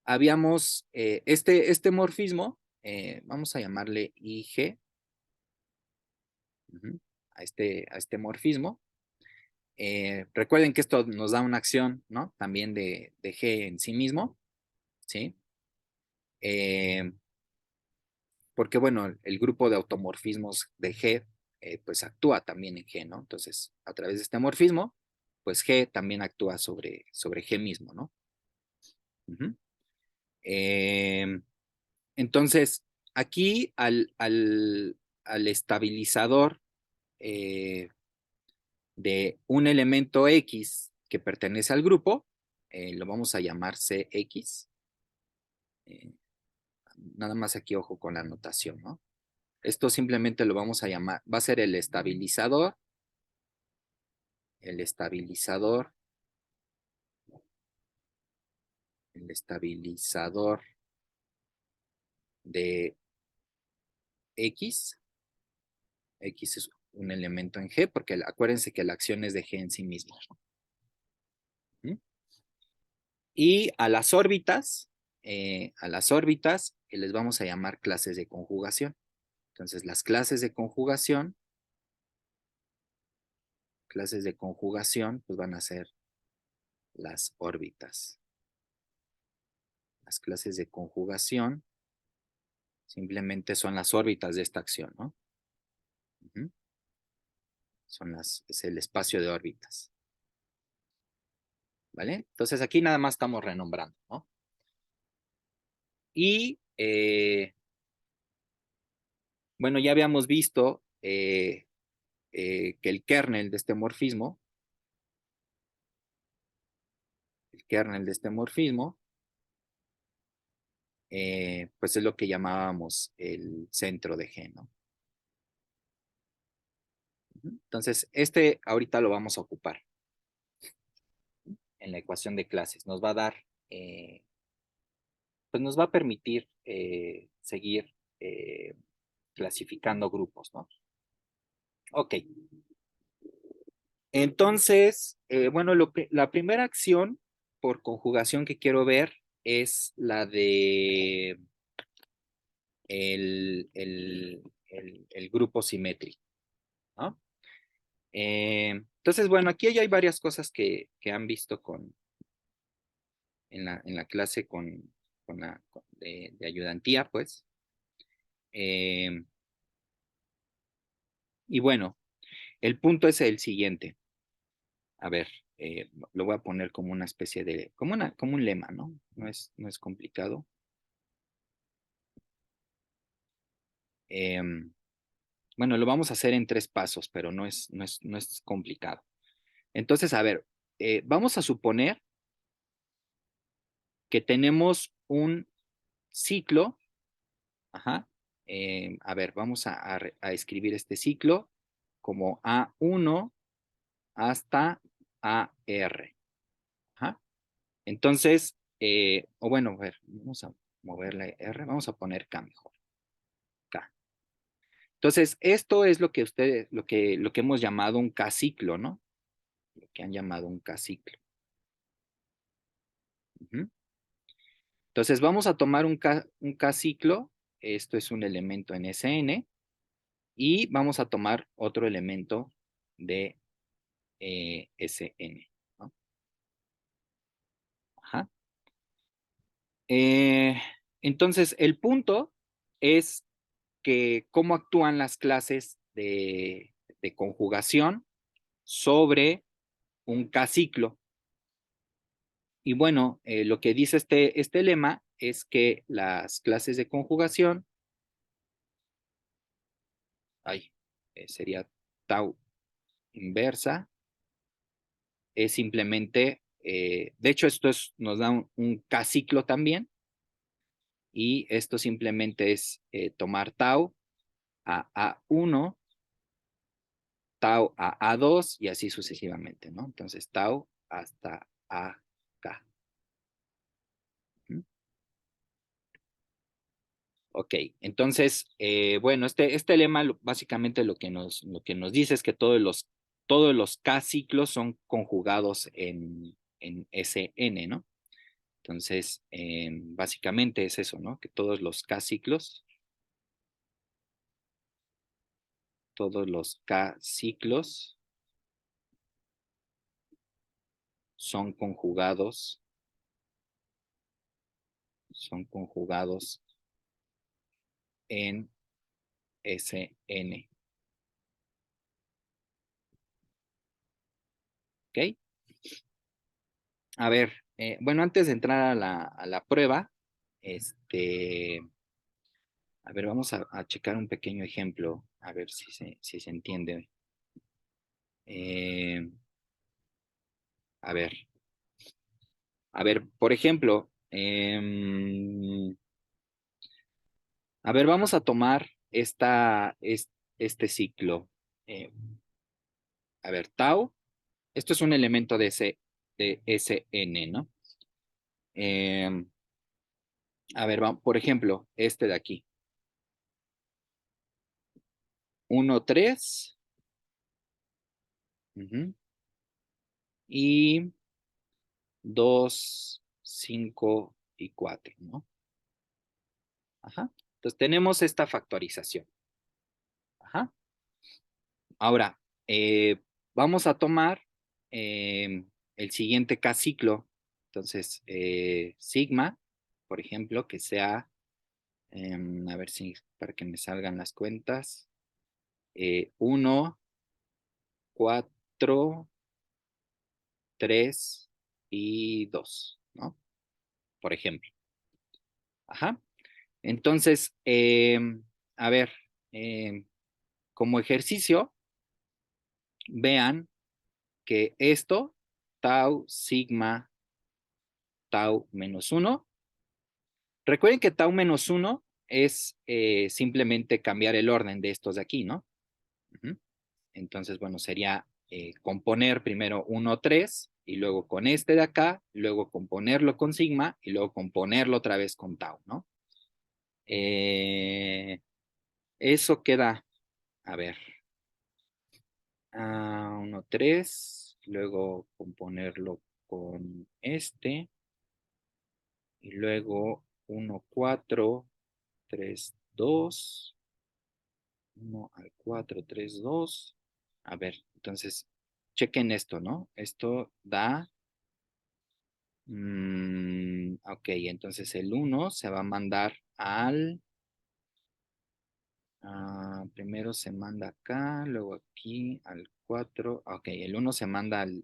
habíamos este morfismo, vamos a llamarle IG, uh-huh, a este morfismo. Recuerden que esto nos da una acción, ¿no? También de G en sí mismo, ¿sí? Eh, porque, bueno, el grupo de automorfismos de G, pues actúa también en G, ¿no? Entonces, a través de este morfismo, pues G también actúa sobre G mismo, ¿no? Uh-huh. Entonces, aquí al estabilizador eh, de un elemento X que pertenece al grupo, lo vamos a llamar CX. Eh, Nada más aquí ojo con la notación, ¿no? Esto simplemente lo vamos a llamar, va a ser el estabilizador, el estabilizador de X. X es un elemento en G, porque acuérdense que la acción es de G en sí mismo. ¿Mm? Y a las órbitas les vamos a llamar clases de conjugación. Entonces, las clases de conjugación, pues van a ser las órbitas. Las clases de conjugación simplemente son las órbitas de esta acción, ¿no? Uh-huh. Es el espacio de órbitas, ¿vale? Entonces aquí nada más estamos renombrando, ¿no? Y bueno, ya habíamos visto que el kernel de este morfismo, pues es lo que llamábamos el centro de G, ¿no? Entonces, ahorita lo vamos a ocupar en la ecuación de clases. Nos va a dar, pues nos va a permitir seguir clasificando grupos, ¿no? Ok. Entonces, bueno, la primera acción por conjugación que quiero ver es la de el grupo simétrico, ¿no? Entonces, bueno, aquí ya hay varias cosas que han visto en la clase de ayudantía, pues. Eh, y bueno, el punto es el siguiente. A ver, lo voy a poner como una especie de, como un lema, ¿no? No es complicado. Bueno, lo vamos a hacer en 3 pasos, pero no es complicado. Entonces, a ver, vamos a suponer que tenemos un ciclo. Ajá. A ver, vamos a escribir este ciclo como A1 hasta AR. Ajá. Entonces, o bueno, a ver, vamos a moverle R, vamos a poner K mejor. K. Entonces, esto es lo que ustedes, lo que hemos llamado un K-ciclo, ¿no? Lo que han llamado un K-ciclo. Ujú. Entonces, vamos a tomar un K-ciclo, esto es un elemento en Sn, y vamos a tomar otro elemento de Sn, ¿no? Ajá. Eh, entonces, el punto es que cómo actúan las clases de conjugación sobre un K-ciclo. Y bueno, lo que dice este lema es que las clases de conjugación, ay, sería tau inversa, es simplemente, de hecho esto nos da un K-ciclo también, y esto simplemente es tomar tau a A1, tau a A2 y así sucesivamente, ¿no? Entonces tau hasta AK. ¿Mm? Ok, entonces, bueno, este lema básicamente lo que nos dice es que todos los K ciclos son conjugados en SN, ¿no? Entonces, básicamente es eso, ¿no? Que todos los K ciclos son conjugados en SN, ¿ok? A ver, bueno, antes de entrar a la prueba, este, a ver, vamos a checar un pequeño ejemplo, a ver si se entiende. Eh, a ver, por ejemplo, a ver, vamos a tomar este ciclo. Eh, a ver, tau, esto es un elemento de SN, ¿no? Eh, a ver, por ejemplo, este de aquí. 1, 3. Y 2, 5 y 4, ¿no? Ajá. Entonces tenemos esta factorización. Ajá. Ahora, vamos a tomar el siguiente K-ciclo. Entonces, sigma, por ejemplo, que sea, a ver si para que me salgan las cuentas, 1, 4, 3 y 2, ¿no? Por ejemplo. Ajá. Entonces, a ver, como ejercicio, vean que esto, tau, sigma, tau menos 1. Recuerden que tau menos 1 es simplemente cambiar el orden de estos de aquí, ¿no? Entonces, bueno, sería componer primero 1, 3, y luego con este de acá, luego componerlo con sigma, y luego componerlo otra vez con tau, ¿no? Eso queda, a ver, 1, 3, luego componerlo con este, y luego 1, 4, 3, 2, 1 al 4, 3, 2. A ver, entonces, chequen esto, ¿no? Esto da, ok, entonces el 1 se va a mandar al, primero se manda acá, luego aquí al 4, ok, el 1 se manda al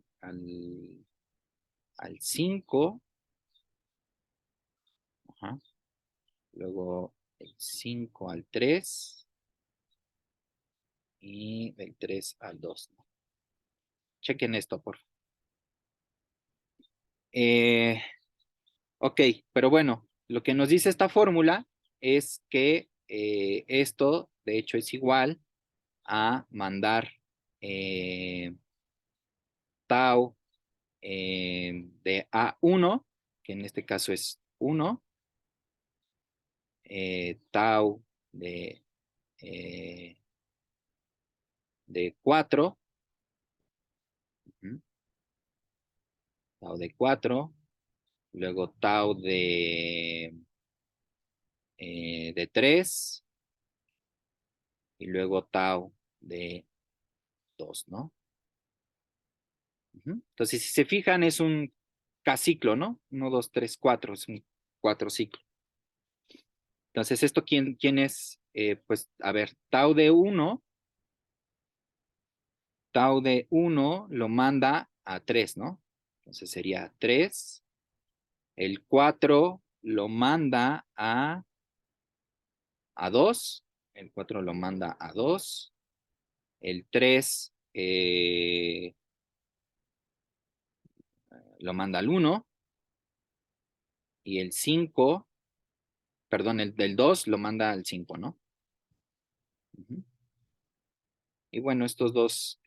5, ajá, luego el 5 al 3 y del 3 al 2, ¿no? Chequen esto, por favor. Ok, pero bueno, lo que nos dice esta fórmula es que esto, de hecho, es igual a mandar eh, tau de A1, que en este caso es 1, tau eh, de 4, tau de 4, luego tau de 3 y luego tau de 2, ¿no? Entonces, si se fijan, es un K-ciclo, ¿no? 1, 2, 3, 4, es un 4 ciclo. Entonces, ¿esto quién es? Pues, a ver, tau de 1 lo manda a 3, ¿no? Entonces sería 3. El 4 lo manda a 2. El 4 lo manda a 2. El 3 lo manda al 1. Y el 5, perdón, el del 2 lo manda al 5, ¿no? Ujú. Y bueno, estos dos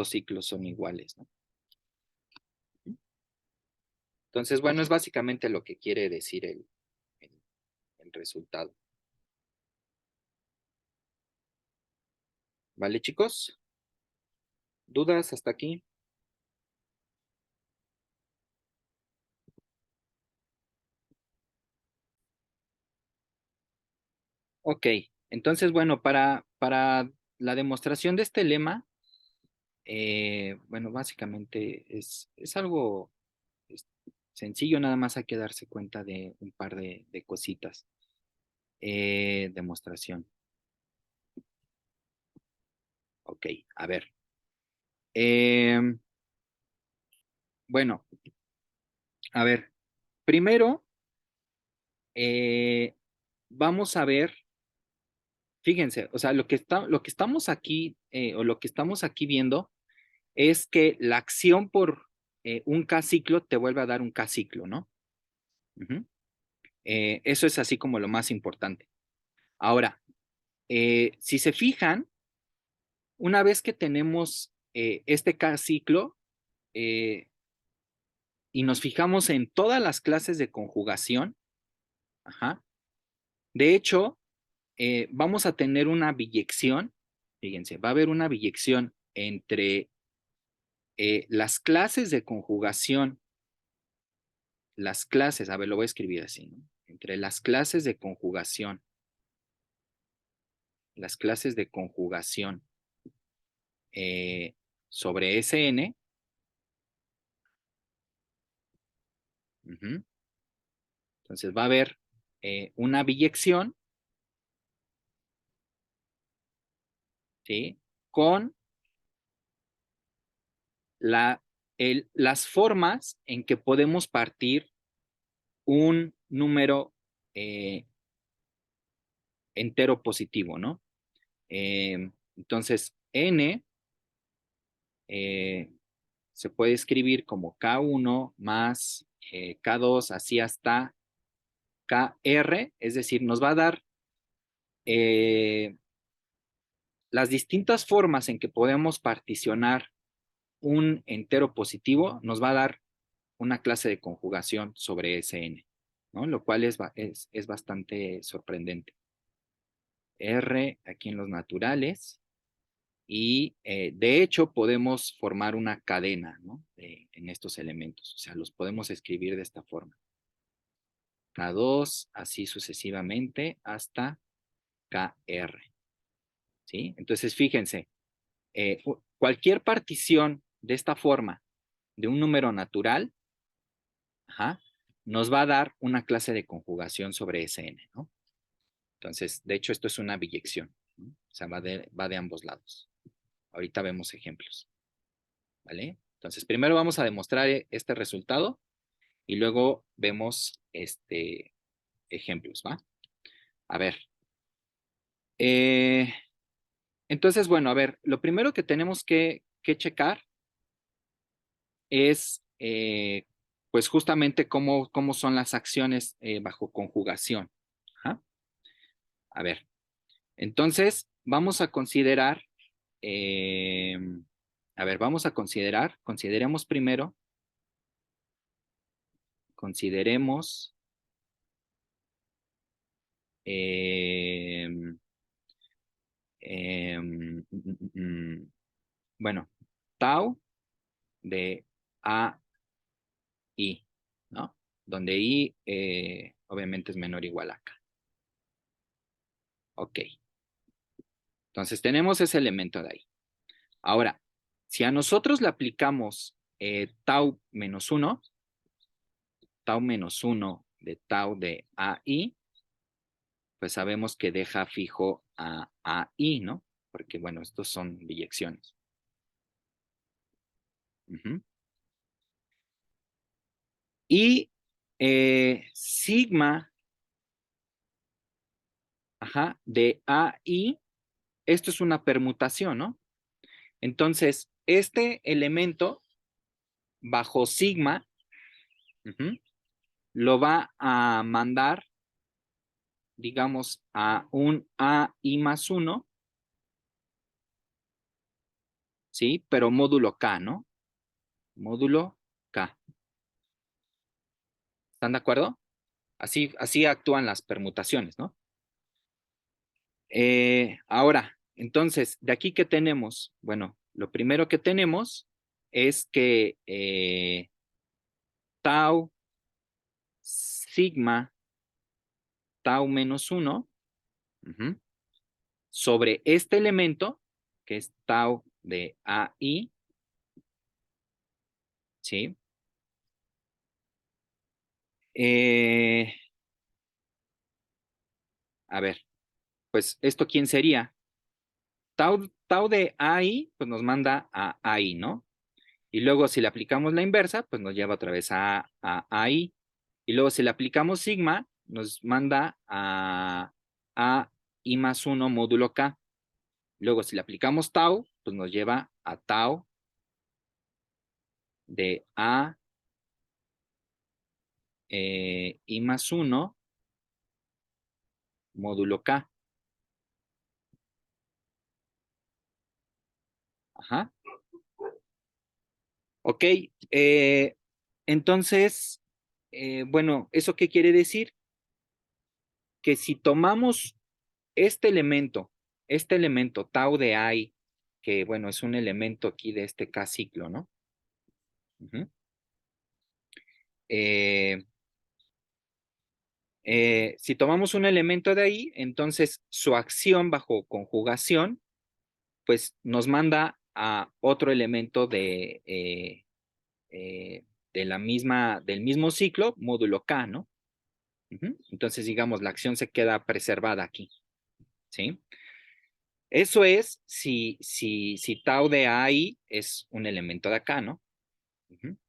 ciclos son iguales, ¿no? Entonces, bueno, es básicamente lo que quiere decir el resultado. ¿Vale, chicos? ¿Dudas hasta aquí? Ok, entonces, bueno, para la demostración de este lema, bueno, básicamente es algo es sencillo, nada más hay que darse cuenta de un par de cositas. Demostración. Ok, a ver. Em, bueno, a ver, primero vamos a ver, fíjense, o sea, lo que estamos aquí, o lo que estamos aquí viendo es que la acción por un K ciclo te vuelve a dar un K ciclo, ¿no? Ujú. Eso es así como lo más importante. Ahora, si se fijan, una vez que tenemos este K ciclo eh, y nos fijamos en todas las clases de conjugación, ajá, de hecho, vamos a tener una biyección, fíjense, va a haber una biyección entre las clases de conjugación, a ver, lo voy a escribir así, ¿no? Entre las clases de conjugación eh, sobre SN, uh-huh, entonces va a haber una biyección, ¿sí? Con las formas en que podemos partir un número entero positivo, ¿no? Entonces, n se puede escribir como K1 más K2, así hasta KR, es decir, nos va a dar las distintas formas en que podemos particionar un entero positivo, nos va a dar una clase de conjugación sobre ese n, ¿no? Lo cual es bastante sorprendente. R aquí en los naturales. Y de hecho podemos formar una cadena, ¿no? En estos elementos. O sea, los podemos escribir de esta forma. K2, así sucesivamente hasta KR. ¿Sí? Entonces, fíjense, cualquier partición de esta forma de un número natural, ajá, nos va a dar una clase de conjugación sobre Sn, ¿no? Entonces, de hecho, esto es una biyección, ¿no? O sea, va de ambos lados. Ahorita vemos ejemplos, ¿vale? Entonces, primero vamos a demostrar este resultado y luego vemos ejemplos, ¿va? A ver. Entonces, bueno, a ver, lo primero que tenemos que checar es, pues justamente cómo son las acciones bajo conjugación. Ajá. A ver, entonces vamos a considerar, eh, a ver, consideremos primero, consideremos, eh, bueno, tau de A I, ¿no? Donde I obviamente es menor o igual a K. Ok. Entonces tenemos ese elemento de ahí. Ahora, si a nosotros le aplicamos tau menos 1 de tau de AI, pues sabemos que deja fijo a AI, ¿no? Porque, bueno, estos son biyecciones. Y sigma, ajá, de AI, esto es una permutación, ¿no? Entonces, este elemento bajo sigma lo va a mandar, digamos, a un AI más 1, ¿sí? Pero módulo K, ¿no? Módulo K. ¿Están de acuerdo? Así actúan las permutaciones, ¿no? Ahora, entonces, ¿de aquí qué tenemos? Bueno, lo primero que tenemos es que tau sigma tau menos 1 sobre este elemento, que es tau de AI, ¿sí? A ver, pues, ¿esto quién sería? Tau de AI, pues nos manda a AI, ¿no? Y luego si le aplicamos la inversa, pues nos lleva otra vez a AI. Y luego si le aplicamos sigma, nos manda a I más 1 módulo K. Luego si le aplicamos tau, pues nos lleva a tau de I más 1 módulo K. Ajá. Ok. Entonces, bueno, ¿eso qué quiere decir? Que si tomamos este elemento tau de I, que bueno, es un elemento aquí de este K ciclo, ¿no? Eh, si tomamos un elemento de ahí, entonces su acción bajo conjugación, pues nos manda a otro elemento del mismo ciclo, módulo K, ¿no? Entonces, digamos, la acción se queda preservada aquí, ¿sí? Eso es si tau de AI es un elemento de acá, ¿no?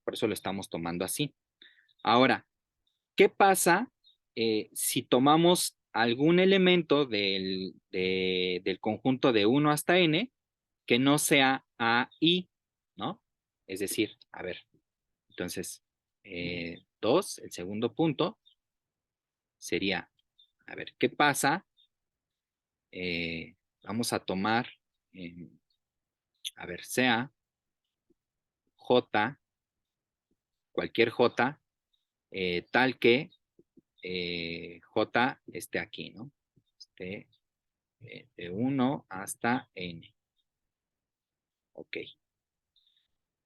Por eso lo estamos tomando así. Ahora, ¿qué pasa si tomamos algún elemento del conjunto de 1 hasta n que no sea AI, ¿no? Es decir, a ver, entonces, 2, el segundo punto sería, a ver, ¿qué pasa? Vamos a tomar, a ver, sea J, cualquier J, tal que J esté aquí, ¿no? Esté de 1 hasta n. Ok.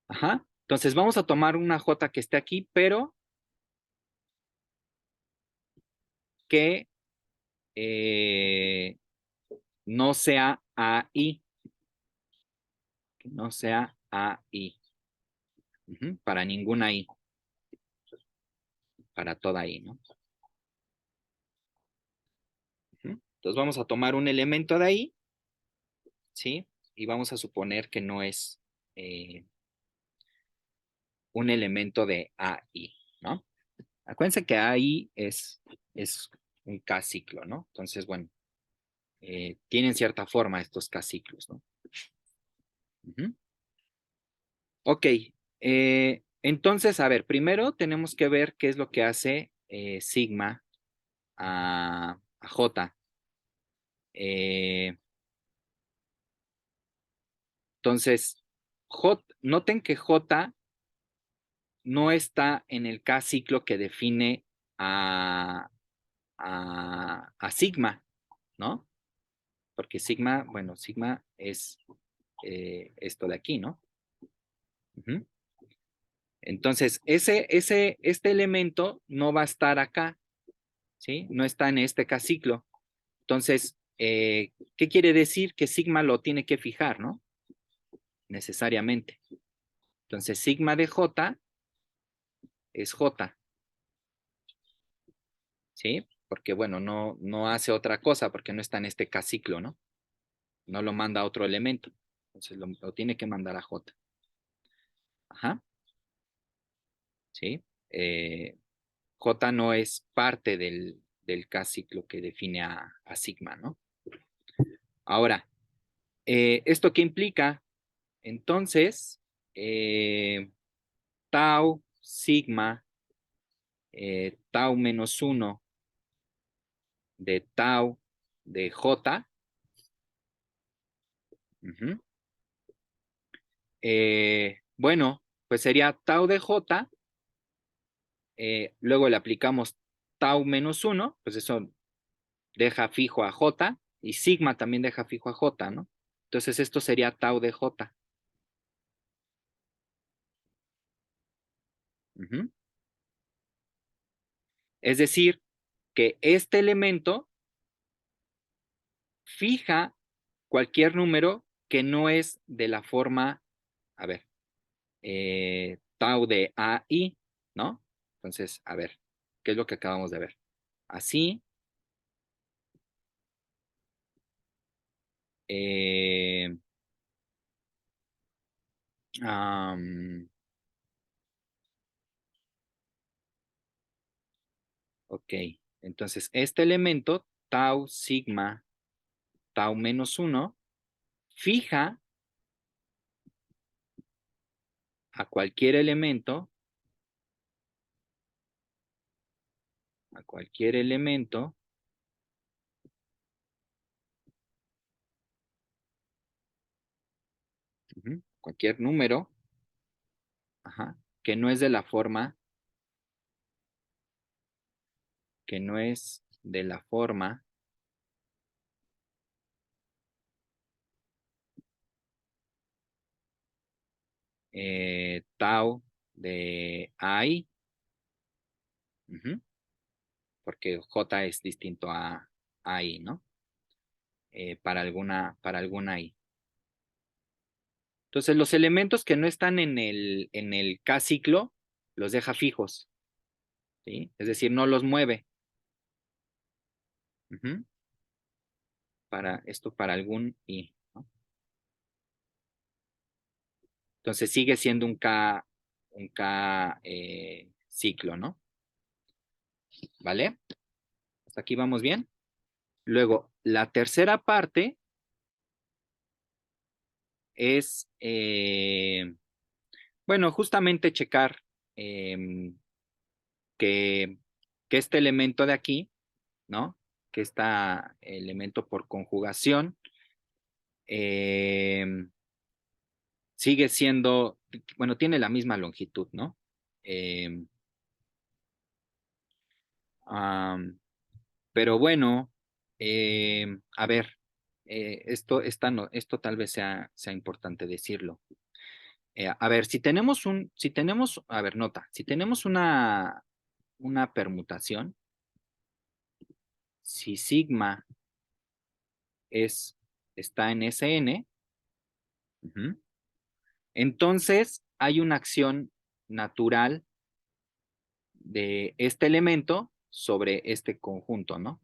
Ajá. Entonces vamos a tomar una j que esté aquí, pero que no sea AI. Que no sea AI. Para ninguna I. Para toda I, ¿no? Entonces vamos a tomar un elemento de ahí, ¿sí? Y vamos a suponer que no es un elemento de AI, ¿no? Acuérdense que AI es un K-ciclo, ¿no? Entonces, bueno, tienen cierta forma estos K-ciclos, ¿no? Ok, entonces, a ver, primero tenemos que ver qué es lo que hace sigma a J. Eh, entonces, noten que J no está en el K-ciclo que define a sigma, ¿no? Porque sigma, bueno, sigma es esto de aquí, ¿no? Ujú. Entonces, este elemento no va a estar acá, ¿sí? No está en este K-ciclo. Entonces, ¿qué quiere decir? Que sigma lo tiene que fijar, ¿no? Necesariamente. Entonces, sigma de J es J, ¿sí? Porque, bueno, no hace otra cosa porque no está en este K-ciclo, ¿no? No lo manda a otro elemento. Entonces, lo tiene que mandar a J. Ajá, ¿sí? J no es parte del K-ciclo que define a sigma, ¿no? Ahora, ¿esto qué implica? Entonces, tau, sigma, tau menos 1 de tau de J, bueno, pues sería tau de J, luego le aplicamos tau menos 1, pues eso deja fijo a J, y sigma también deja fijo a J, ¿no? Entonces esto sería tau de J. Es decir, que este elemento fija cualquier número que no es de la forma, a ver, tau de AI, ¿no? Entonces, a ver, ¿qué es lo que acabamos de ver? Así, eh, um, ok, entonces este elemento, tau sigma, tau menos 1, fija a cualquier elemento, a cualquier elemento, cualquier número, ajá, que no es de la forma, que no es de la forma tau de AI, porque J es distinto a AI, ¿no? Para alguna I. Entonces, los elementos que no están en el K-ciclo los deja fijos, ¿sí? Es decir, no los mueve. Para algún I, ¿no? Entonces sigue siendo un K ciclo, ¿no? ¿Vale? Hasta aquí vamos bien. Luego, la tercera parte es, bueno, justamente checar eh, que, que este elemento de aquí, ¿no? Que este elemento por conjugación eh, sigue siendo, bueno, tiene la misma longitud, ¿no? Eh, pero bueno, a ver. esto tal vez sea importante decirlo. A ver, a ver, nota, si tenemos una permutación, si sigma está en Sn, ujú, entonces hay una acción natural de este elemento sobre este conjunto, ¿no?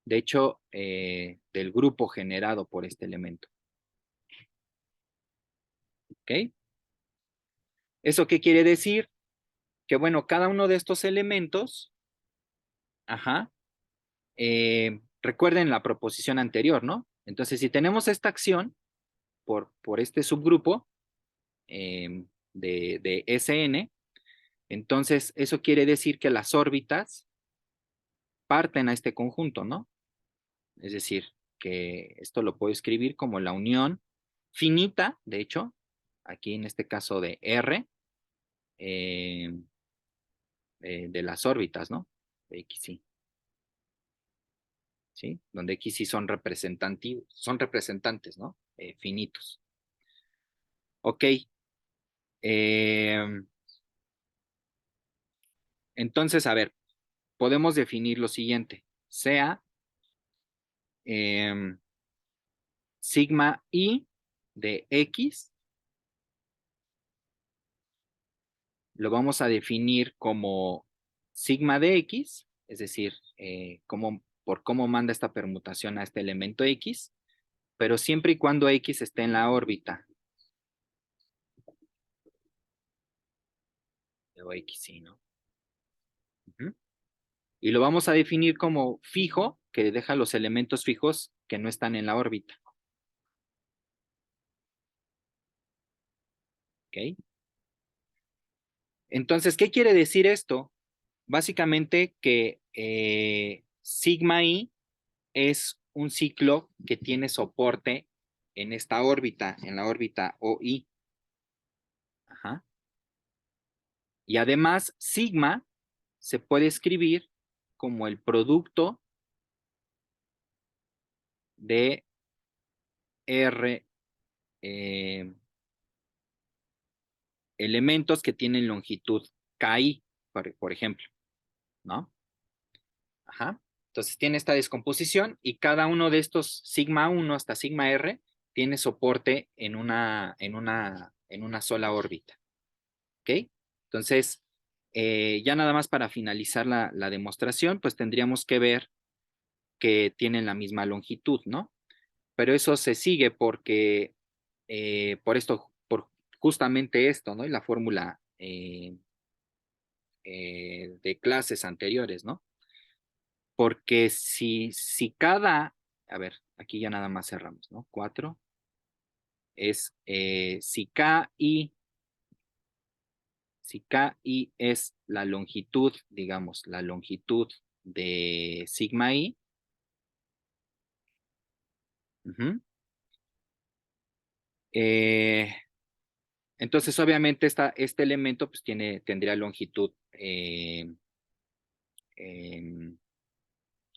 De hecho, del grupo generado por este elemento. ¿Ok? ¿Eso qué quiere decir? Que bueno, cada uno de estos elementos, ajá, recuerden la proposición anterior, ¿no? Entonces, si tenemos esta acción por este subgrupo de Sn, entonces eso quiere decir que las órbitas parten a este conjunto, ¿no? Es decir, que esto lo puedo escribir como la unión finita, de hecho, aquí en este caso de R, eh, de las órbitas, ¿no? De X, y, ¿sí? Donde X y son representantes, ¿no? Finitos. Ok. Eh, entonces, a ver, podemos definir lo siguiente. Sea eh, sigma I de X, lo vamos a definir como sigma de X, es decir, por cómo manda esta permutación a este elemento X, pero siempre y cuando X esté en la órbita. O X, sí, ¿no? Uh-huh. Y lo vamos a definir como fijo, que deja los elementos fijos que no están en la órbita. ¿Ok? Entonces, ¿qué quiere decir esto? Básicamente que sigma I es un ciclo que tiene soporte en esta órbita, en la órbita OI. Ajá. Y además, sigma se puede escribir como el producto de R elementos que tienen longitud KI, por ejemplo, ¿no? Ajá. Entonces tiene esta descomposición y cada uno de estos sigma 1 hasta sigma R tiene soporte en una sola órbita. ¿Ok? Entonces, ya nada más para finalizar la demostración, pues tendríamos que ver que tienen la misma longitud, ¿no? Pero eso se sigue porque, por justamente esto, ¿no? Y la fórmula de clases anteriores, ¿no? Porque si cada, a ver, aquí ya nada más cerramos, ¿no? 4 es si KI es la longitud, digamos, la longitud de sigma I, uh-huh, eh, entonces obviamente este elemento pues tendría longitud,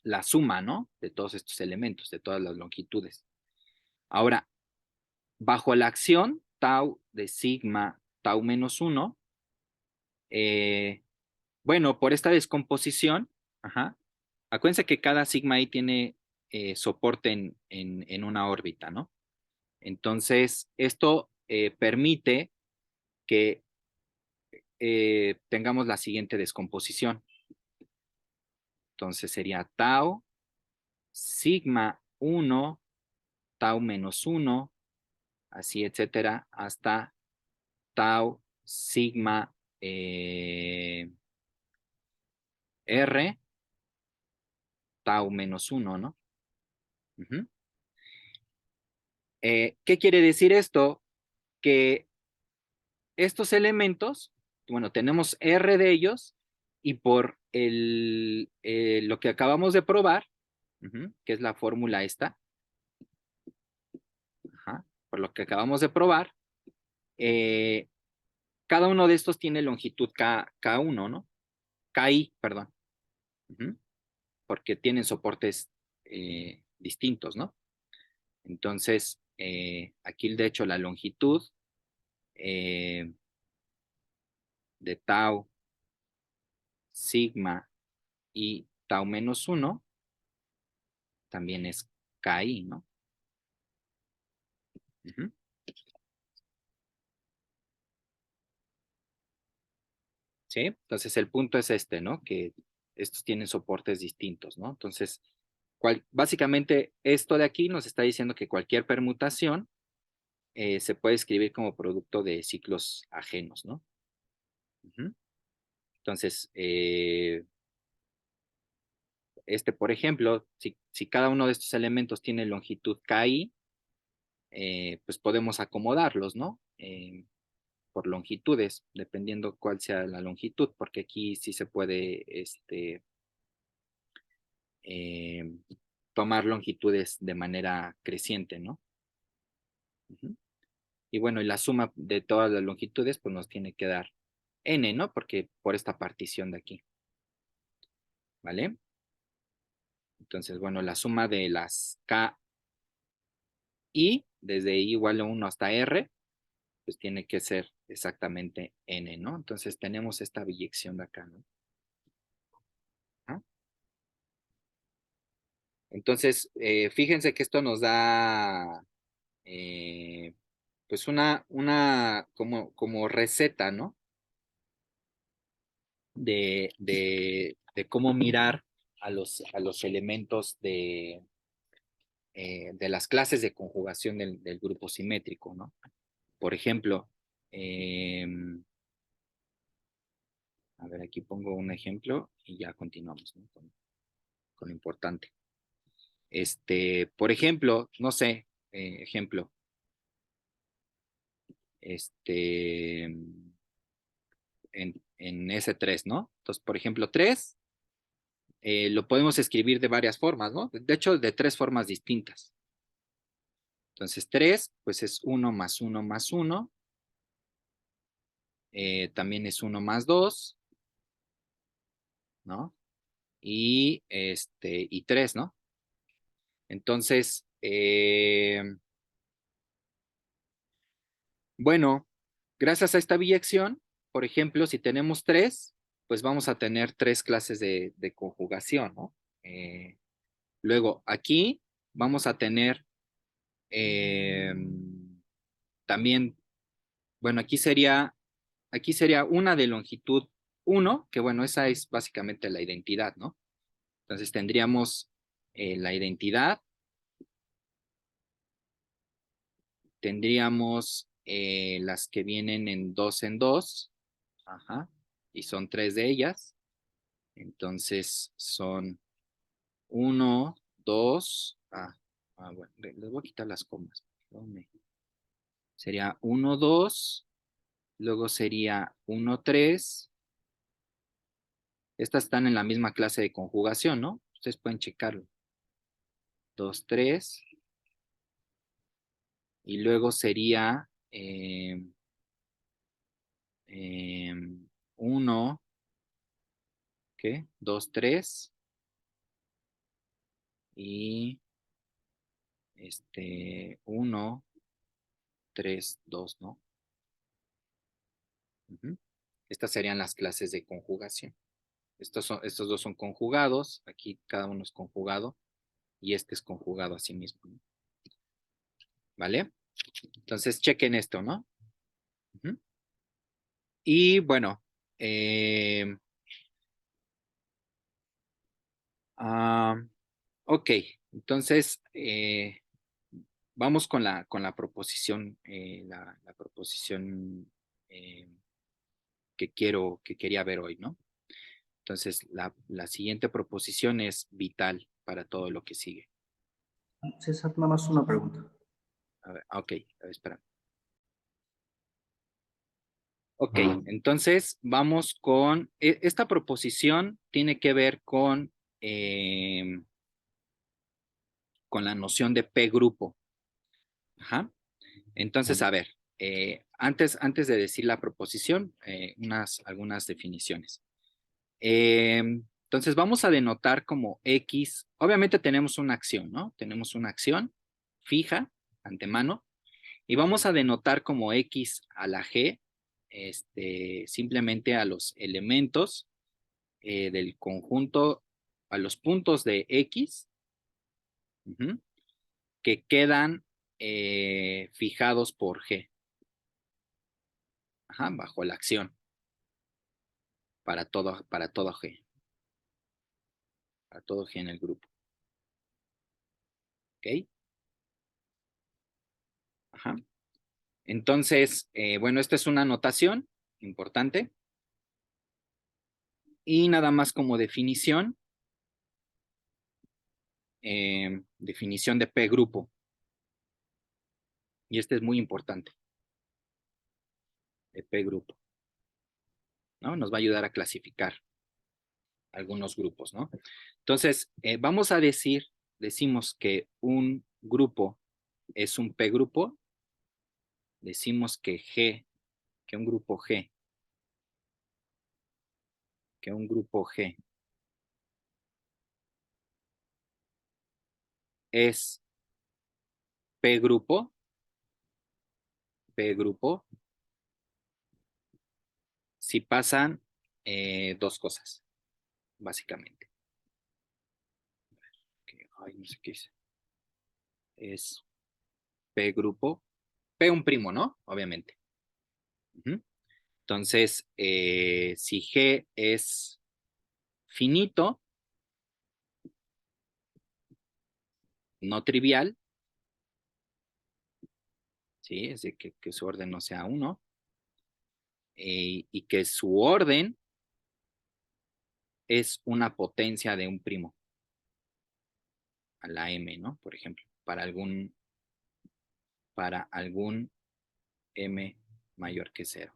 la suma, ¿no? De todos estos elementos, de todas las longitudes. Ahora, bajo la acción tau de sigma tau menos 1, bueno, por esta descomposición, ajá, acuérdense que cada sigma I tiene soporte en una órbita, ¿no? Entonces, esto permite que tengamos la siguiente descomposición. Entonces sería tau, sigma 1, tau menos 1, así, etcétera, hasta tau, sigma R, tau menos 1, ¿no? Uh-huh. ¿Qué quiere decir esto? Que estos elementos, bueno, tenemos R de ellos y por lo que acabamos de probar, uh-huh, que es la fórmula esta, ajá, por lo que acabamos de probar, eh, cada uno de estos tiene longitud K1, ¿no? KI, perdón, uh-huh, porque tienen soportes distintos, ¿no? Entonces, aquí de hecho la longitud de tau, sigma y tau menos 1 también es KI, ¿no? Uh-huh. ¿Sí? Entonces el punto es este, ¿no? Que estos tienen soportes distintos, ¿no? Entonces, básicamente esto de aquí nos está diciendo que cualquier permutación se puede escribir como producto de ciclos ajenos, ¿no? Uh-huh. Entonces, por ejemplo, si cada uno de estos elementos tiene longitud KI, pues podemos acomodarlos, ¿no? Por longitudes, dependiendo cuál sea la longitud, porque aquí sí se puede eh, tomar longitudes de manera creciente, ¿no? Uh-huh. Y bueno, y la suma de todas las longitudes, pues nos tiene que dar n, ¿no? Porque por esta partición de aquí, ¿vale? Entonces, bueno, la suma de las k y desde i igual a 1 hasta r, pues tiene que ser exactamente n, ¿no? Entonces tenemos esta biyección de acá, ¿no? ¿Ah? Entonces, fíjense que esto nos da, pues una como receta, ¿no? De cómo mirar a los elementos de las clases de conjugación del grupo simétrico, ¿no? Por ejemplo, a ver, aquí pongo un ejemplo y ya continuamos, ¿no? Con lo importante. Por ejemplo, no sé, ejemplo, en S3, ¿no? Entonces, por ejemplo, 3 lo podemos escribir de varias formas, ¿no? De hecho, de 3 formas distintas. Entonces, 3, pues es 1 más 1 más 1. También es 1 más 2, ¿no? Y 3, ¿no? Entonces, bueno, gracias a esta biyección, por ejemplo, si tenemos 3, pues vamos a tener 3 clases de conjugación, ¿no? Luego, aquí vamos a tener eh, también, bueno, aquí sería una de longitud 1, que bueno, esa es básicamente la identidad, ¿no? Entonces tendríamos la identidad, tendríamos las que vienen en 2, ajá, y son 3 de ellas. Entonces son 1, 2, bueno, les voy a quitar las comas. Sería 1, 2, luego sería 1, 3. Estas están en la misma clase de conjugación, ¿no? Ustedes pueden checarlo. 2, 3. Y luego sería 1, ¿qué? 2, 3. Y 1, 3, 2, ¿no? Uh-huh. Estas serían las clases de conjugación. Estos dos son conjugados. Aquí cada uno es conjugado. Y este es conjugado a sí mismo, ¿no? ¿Vale? Entonces chequen esto, ¿no? Uh-huh. Y bueno, ok, entonces vamos con la proposición, la proposición que quería ver hoy, ¿no? Entonces, la siguiente proposición es vital para todo lo que sigue. César, nada más una pregunta. A ver, ok, a ver, espera. Ok, entonces vamos con, esta proposición tiene que ver con la noción de P grupo. Ajá. Entonces, a ver, antes de decir la proposición, algunas definiciones. Entonces vamos a denotar como X. Obviamente tenemos una acción, ¿no? Tenemos una acción fija, antemano, y vamos a denotar como X a la G, simplemente a los elementos del conjunto, a los puntos de X, que quedan fijados por G, bajo la acción, para todo G, para todo G en el grupo. ¿Ok? Ajá. Entonces, bueno, esta es una anotación importante. Y nada más como definición, definición de P grupo. Y este es muy importante, de P grupo, ¿no? Nos va a ayudar a clasificar algunos grupos, ¿no? Entonces, vamos a decimos que un grupo es un P grupo, decimos que un grupo G, es P grupo, si pasan dos cosas, básicamente. Ay, no sé qué dice. Es P grupo, P un primo, ¿no? Obviamente. Entonces, si G es finito, no trivial, ¿sí? Es de que su orden no sea 1, y que su orden es una potencia de un primo, a la M, ¿no? Por ejemplo, para algún M mayor que 0.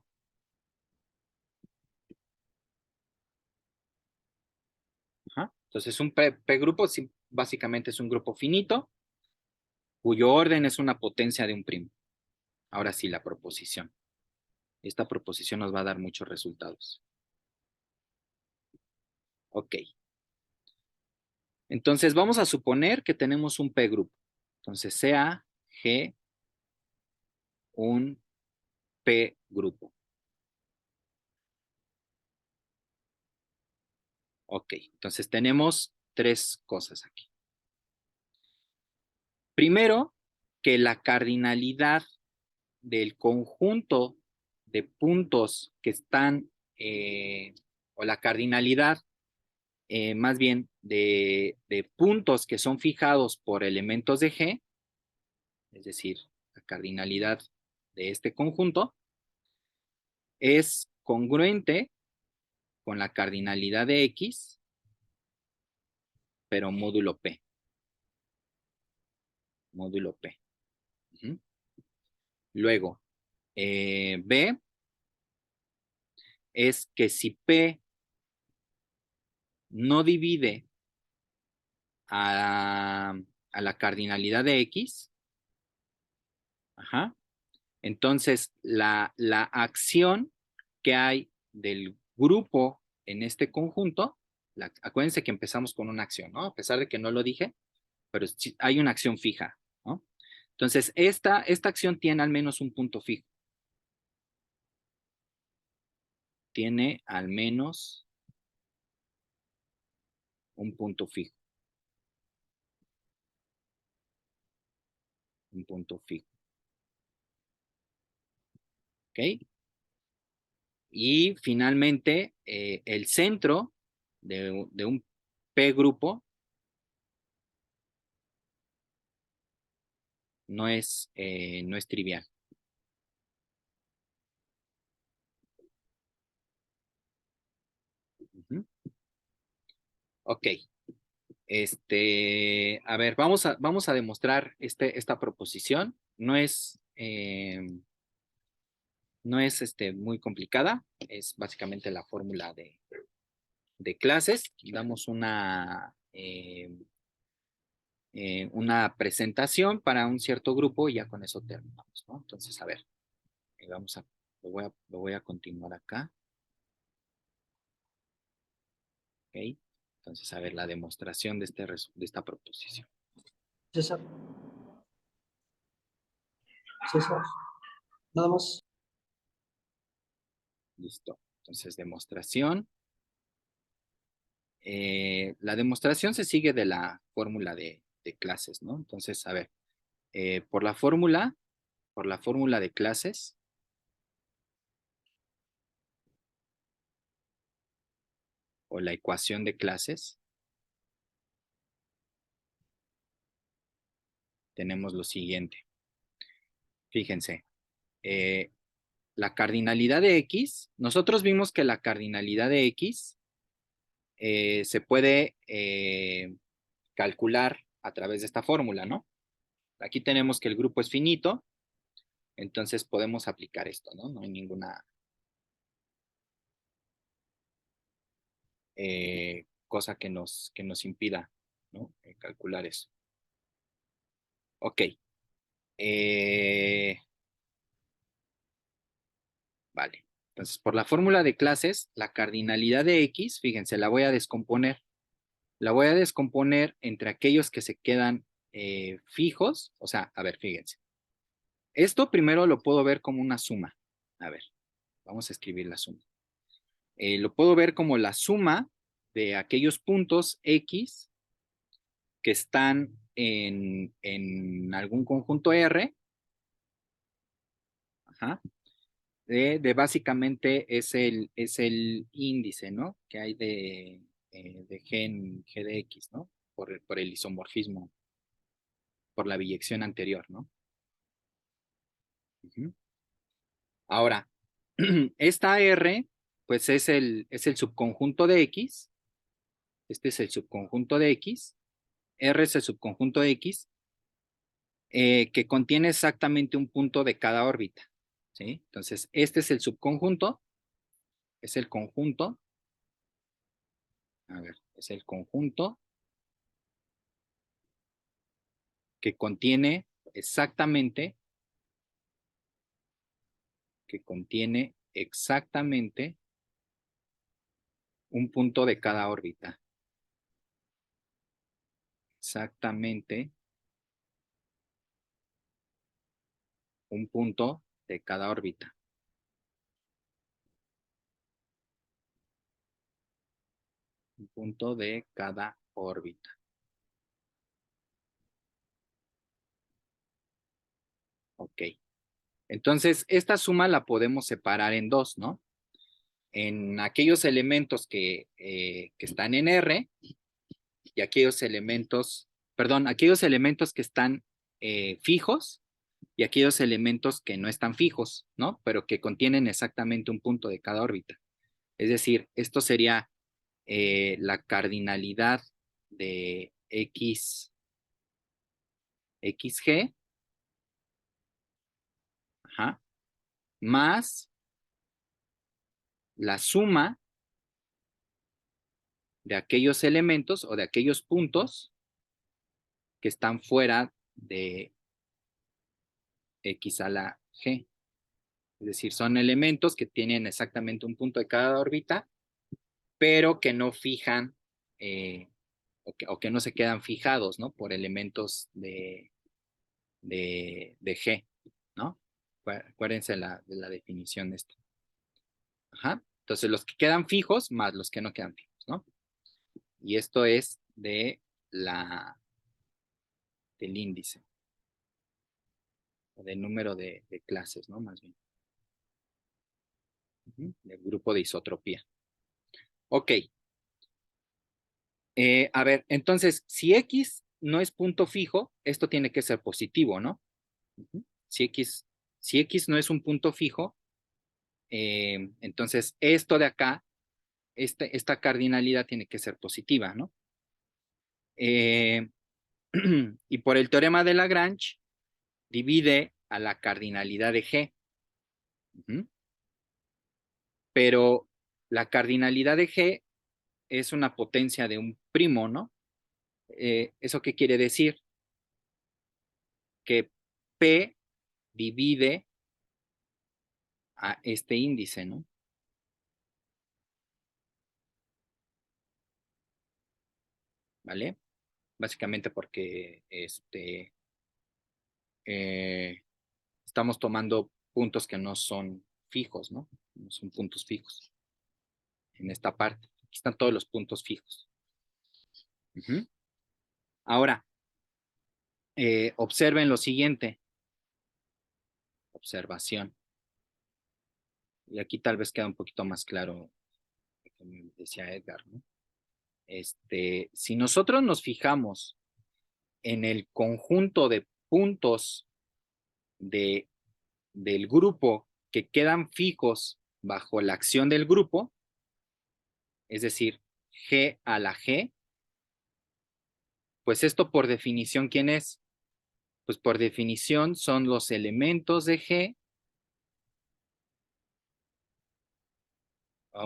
Entonces, un P grupo básicamente es un grupo finito, cuyo orden es una potencia de un primo. Ahora sí, la proposición. Esta proposición nos va a dar muchos resultados. Ok. Entonces vamos a suponer que tenemos un P grupo. Entonces sea G un P grupo. Ok, entonces tenemos tres cosas aquí. Primero, que la cardinalidad del conjunto de puntos que están, o la cardinalidad más bien de puntos que son fijados por elementos de G, es decir, la cardinalidad de este conjunto, es congruente con la cardinalidad de X, pero módulo P. Módulo P. Luego, B es que si P no divide a la cardinalidad de X, entonces la acción que hay del grupo en este conjunto, acuérdense que empezamos con una acción, ¿no? A pesar de que no lo dije, pero hay una acción fija, ¿no? Entonces, esta acción tiene al menos un punto fijo. Tiene al menos un punto fijo. Un punto fijo. ¿Ok? Y finalmente, el centro de un P grupo no es trivial. Ok. A ver, vamos a demostrar esta proposición. No es muy complicada. Es básicamente la fórmula de clases. Damos una presentación para un cierto grupo y ya con eso terminamos, ¿no? Entonces, a ver, lo voy a continuar acá. ¿Ok? Entonces, a ver, la demostración de esta proposición. César, César, nada más. Listo. Entonces, demostración. La demostración se sigue de la fórmula de clases, ¿no? Entonces, a ver, por la fórmula de clases, o la ecuación de clases, tenemos lo siguiente. Fíjense, la cardinalidad de X, nosotros vimos que la cardinalidad de X se puede calcular a través de esta fórmula, ¿no? Aquí tenemos que el grupo es finito, entonces podemos aplicar esto, ¿no? No hay ninguna cosa que nos impida, ¿no? Calcular eso. Ok. Vale. Entonces, por la fórmula de clases, la cardinalidad de X, fíjense, la voy a descomponer. La voy a descomponer entre aquellos que se quedan fijos. O sea, a ver, fíjense. Esto primero lo puedo ver como una suma. A ver, vamos a escribir la suma. Lo puedo ver como la suma de aquellos puntos X que están en algún conjunto R. Ajá. De básicamente es el índice, ¿no? Que hay de G en G de X, ¿no? Por el isomorfismo, por la biyección anterior, ¿no? Ujú. Ahora, esta R, pues es el subconjunto de X. Este es el subconjunto de X. R es el subconjunto de X que contiene exactamente un punto de cada órbita, ¿sí? Entonces, este es el subconjunto, es el conjunto, a ver, es el conjunto que contiene exactamente, un punto de cada órbita. Exactamente un punto de cada órbita. Un punto de cada órbita. Ok. Entonces, esta suma la podemos separar en dos, ¿no? En aquellos elementos que están en R y aquellos elementos que están fijos y aquellos elementos que no están fijos, ¿no? Pero que contienen exactamente un punto de cada órbita. Es decir, esto sería la cardinalidad de XG, ajá, más la suma de aquellos elementos o de aquellos puntos que están fuera de X a la G. Es decir, son elementos que tienen exactamente un punto de cada órbita, pero que no fijan o que no se quedan fijados, ¿no? Por elementos de G, ¿no? Acuérdense de la definición de esto. Ajá. Entonces, los que quedan fijos más los que no quedan fijos, ¿no? Y esto es del índice, o del número de clases, ¿no? Más bien. Del grupo de isotropía. Ok. A ver, entonces, si X no es punto fijo, esto tiene que ser positivo, ¿no? Si X no es un punto fijo, entonces esto de acá, esta cardinalidad tiene que ser positiva, ¿no? Y por el teorema de Lagrange, divide a la cardinalidad de G. Pero la cardinalidad de G es una potencia de un primo, ¿no? ¿Eso qué quiere decir? Que P divide a este índice, ¿no? ¿vale? Básicamente porque estamos tomando puntos que no son fijos, ¿no? No son puntos fijos. En esta parte, aquí están todos los puntos fijos. Uh-huh. Ahora, observen lo siguiente. Observación. Y aquí tal vez queda un poquito más claro lo que me decía Edgar, ¿no? Si nosotros nos fijamos en el conjunto de puntos del grupo que quedan fijos bajo la acción del grupo, es decir, G a la G, pues esto por definición, ¿quién es? Pues por definición son los elementos de G.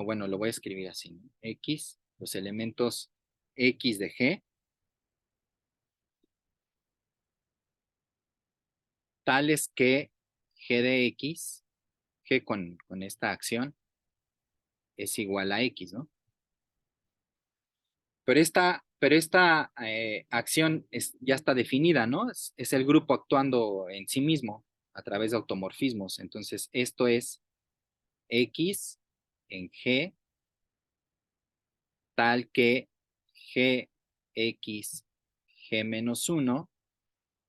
Bueno, lo voy a escribir así, ¿no? X, los elementos X de G, tales que G de X, G con esta acción, es igual a X, ¿no? Pero esta acción ya está definida, ¿no? Es el grupo actuando en sí mismo a través de automorfismos. Entonces, esto es X en G, tal que Gx G menos 1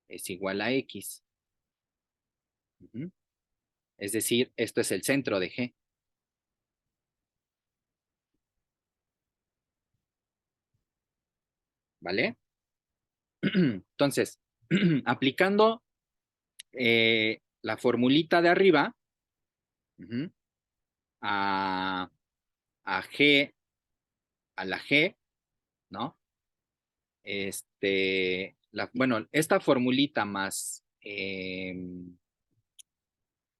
es igual a X. Uh-huh. Es decir, esto es el centro de G. ¿Vale? Entonces, aplicando la formulita de arriba uh-huh, a, a G, a la G, ¿no? Bueno, esta formulita más,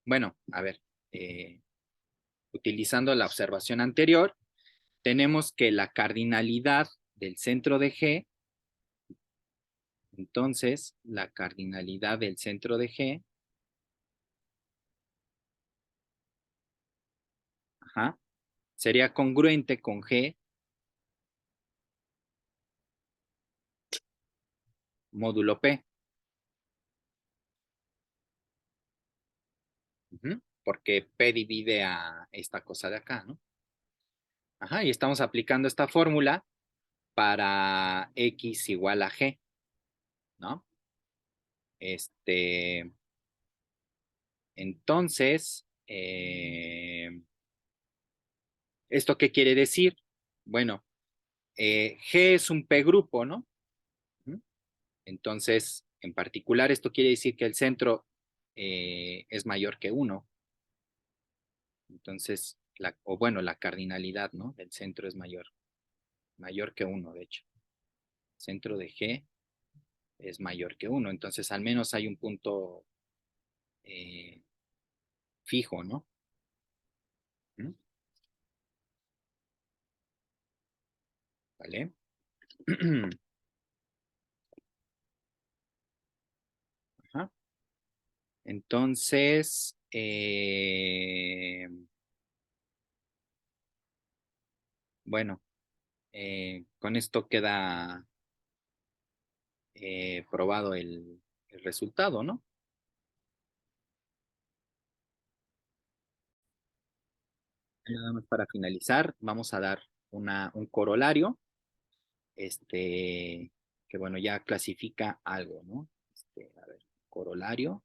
bueno, a ver, utilizando la observación anterior, tenemos que la cardinalidad del centro de G, entonces la cardinalidad del centro de G, ajá, sería congruente con G módulo P. Uh-huh, porque P divide a esta cosa de acá, ¿no? Ajá, y estamos aplicando esta fórmula para X igual a G, ¿no? Entonces, ¿esto qué quiere decir? Bueno, G es un P grupo, ¿no? Uh-huh. Entonces, en particular, esto quiere decir que el centro es mayor que 1. Entonces, o bueno, la cardinalidad, ¿no? El centro es mayor que 1, de hecho. Centro de G es mayor que 1. Entonces, al menos hay un punto eh, fijo, ¿no? ¿Mm? ¿Vale? Ajá. Entonces, bueno, con esto queda probado el resultado, ¿no? Nada más para finalizar, vamos a dar un corolario, que bueno, ya clasifica algo, ¿no? A ver, corolario.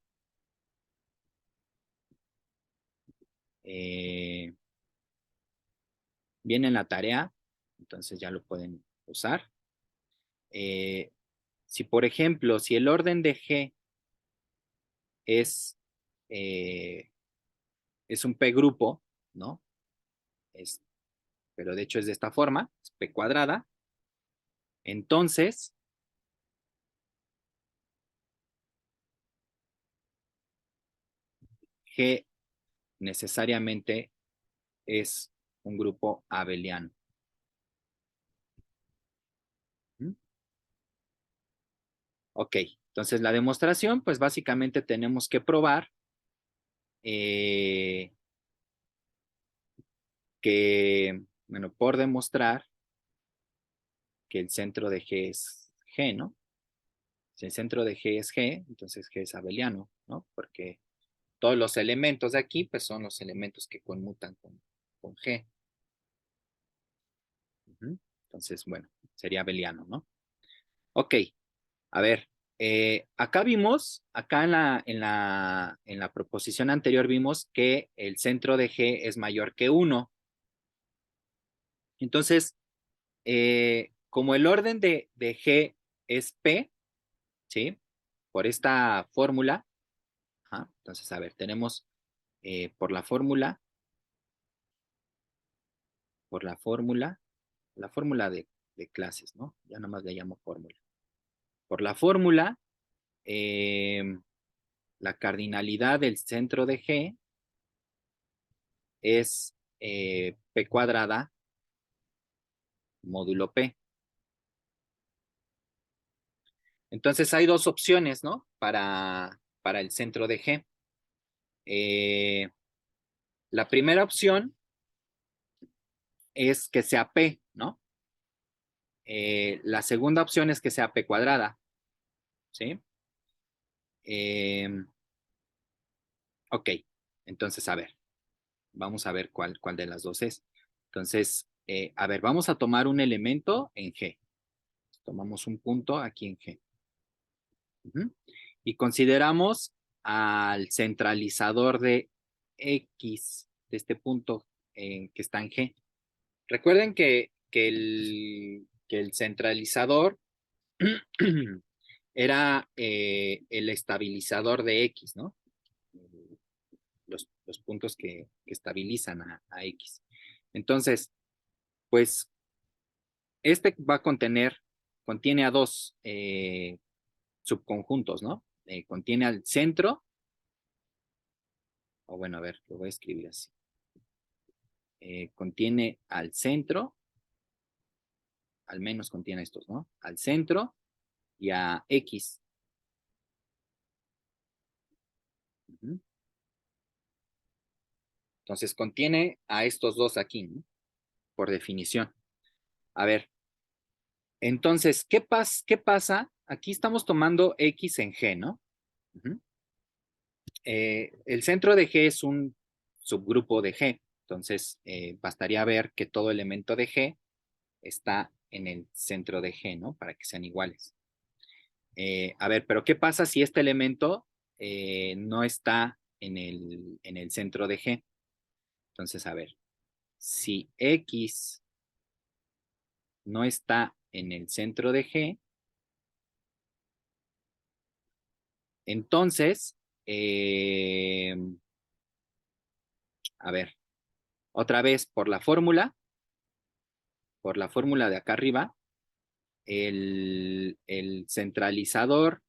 Eh, Viene en la tarea, entonces ya lo pueden usar. Eh, si por ejemplo, si el orden de G es, eh, es un P grupo, ¿no? Es, pero de hecho es de esta forma, es P cuadrada, entonces G necesariamente es un grupo abeliano. ¿Mm? Ok, entonces la demostración, pues básicamente tenemos que probar eh, que, bueno, por demostrar que el centro de G es G, ¿no? Si el centro de G es G, entonces G es abeliano, ¿no? Porque todos los elementos de aquí, pues son los elementos que conmutan con G. Entonces, bueno, sería abeliano, ¿no? Ok, a ver, acá vimos, acá en la proposición anterior vimos que el centro de G es mayor que 1. Entonces, como el orden de G es P, ¿sí? Por esta fórmula, entonces, a ver, tenemos por la fórmula de clases, ¿no? Ya nomás le llamo fórmula. Por la fórmula, la cardinalidad del centro de G es P cuadrada módulo P. Entonces hay dos opciones, ¿no? Para el centro de G. La primera opción es que sea P, ¿no? La segunda opción es que sea P cuadrada, ¿sí? Ok, entonces a ver, vamos a ver cuál de las dos es. Entonces, a ver, vamos a tomar un elemento en G. Tomamos un punto aquí en G. Y consideramos al centralizador de X, de este punto que está en G. Recuerden que el centralizador era el estabilizador de X, ¿no? Los puntos que estabilizan a X. Entonces, pues, este va a contiene a dos subconjuntos, ¿no? Contiene al centro, o bueno, a ver, lo voy a escribir así. Contiene al centro, al menos contiene estos, ¿no? Al centro y a X. Entonces contiene a estos dos aquí, ¿no? Por definición. A ver, entonces, ¿qué pasa? Aquí estamos tomando X en G, ¿no? El centro de G es un subgrupo de G, entonces bastaría ver que todo elemento de G está en el centro de G, ¿no? Para que sean iguales. A ver, pero ¿qué pasa si este elemento no está en el centro de G? Entonces, a ver, si X no está en el centro de G, entonces, a ver, otra vez por la fórmula de acá arriba, el centralizador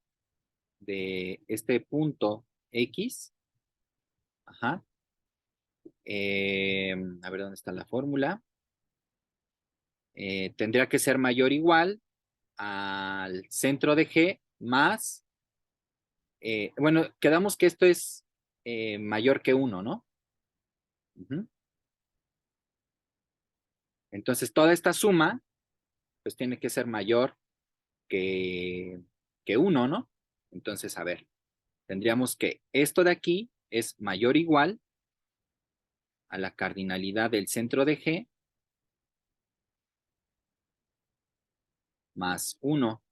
de este punto X, ajá, a ver dónde está la fórmula, tendría que ser mayor o igual al centro de G más, bueno, quedamos que esto es mayor que 1, ¿no? Entonces, toda esta suma, pues tiene que ser mayor que, que 1, ¿no? Entonces, a ver, tendríamos que esto de aquí es mayor o igual a la cardinalidad del centro de G más 1.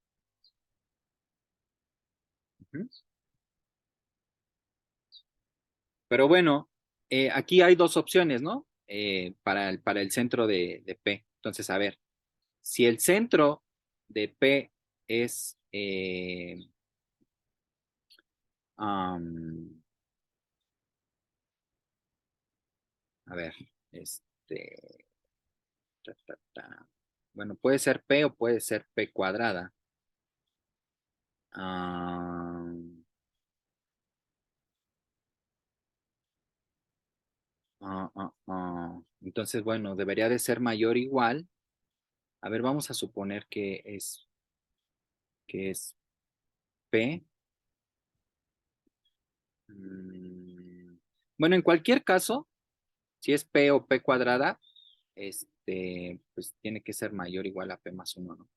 Pero bueno, aquí hay dos opciones, ¿no? Para el centro de P. Entonces, a ver, si el centro de P es, a ver, este, ta, ta, ta. Bueno, puede ser P o puede ser P cuadrada. Am, entonces, bueno, debería de ser mayor o igual. A ver, vamos a suponer que es P. Bueno, en cualquier caso, si es P o P cuadrada, pues tiene que ser mayor o igual a P más 1, ¿no?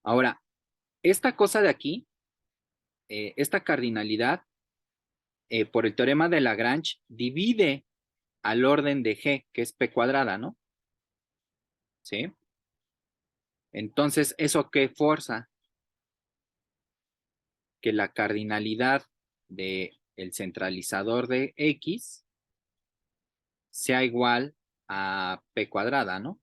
Ahora, esta cosa de aquí, esta cardinalidad, por el teorema de Lagrange, divide al orden de G, que es P cuadrada, ¿no? ¿Sí? Entonces, ¿eso qué fuerza? Que la cardinalidad del centralizador de X sea igual a P cuadrada, ¿no?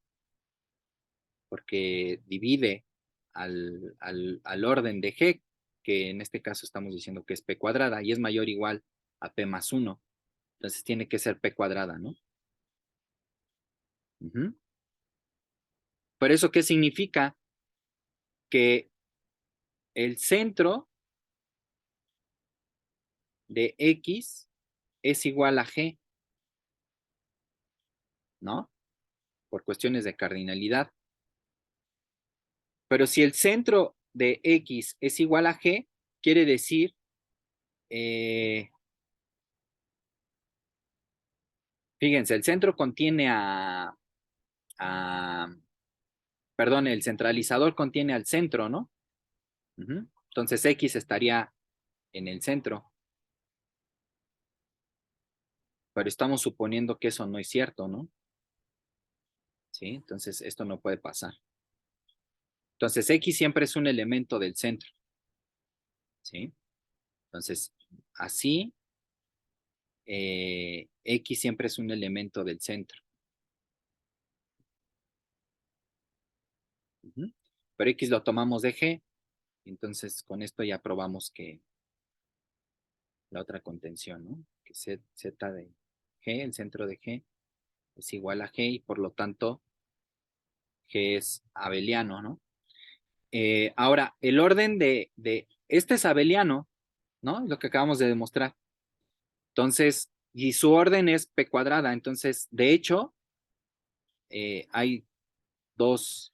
Porque divide al orden de G, que en este caso estamos diciendo que es P cuadrada, y es mayor o igual a P más 1. Entonces tiene que ser P cuadrada, ¿no? Uh-huh. ¿Por eso qué significa? Que el centro de X es igual a G, ¿no? Por cuestiones de cardinalidad. Pero si el centro de X es igual a G, quiere decir, fíjense, el centro contiene perdón, el centralizador contiene al centro, ¿no? Uh-huh. Entonces X estaría en el centro, pero estamos suponiendo que eso no es cierto, ¿no? ¿Sí? Entonces esto no puede pasar. Entonces X siempre es un elemento del centro, ¿sí? Entonces, así, X siempre es un elemento del centro. Uh-huh. Pero X lo tomamos de G, entonces con esto ya probamos que la otra contención, ¿no? Que Z de G, el centro de G, es igual a G y por lo tanto G es abeliano, ¿no? Ahora, el orden de este es abeliano, ¿no? Lo que acabamos de demostrar. Entonces, y su orden es P cuadrada. Entonces, de hecho, hay dos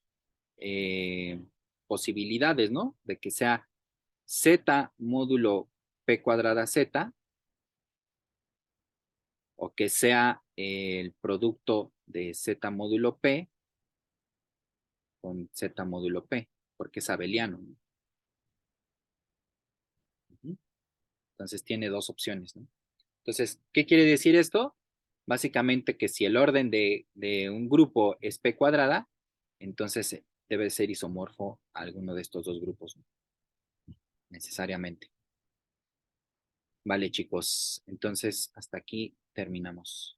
posibilidades, ¿no? De que sea Z módulo P cuadrada Z o que sea el producto de Z módulo P con Z módulo P, porque es abeliano, ¿no? Entonces tiene dos opciones, ¿no? Entonces, ¿qué quiere decir esto? Básicamente que si el orden de un grupo es P cuadrada, entonces debe ser isomorfo a alguno de estos dos grupos, ¿no? Necesariamente. Vale, chicos, entonces hasta aquí terminamos.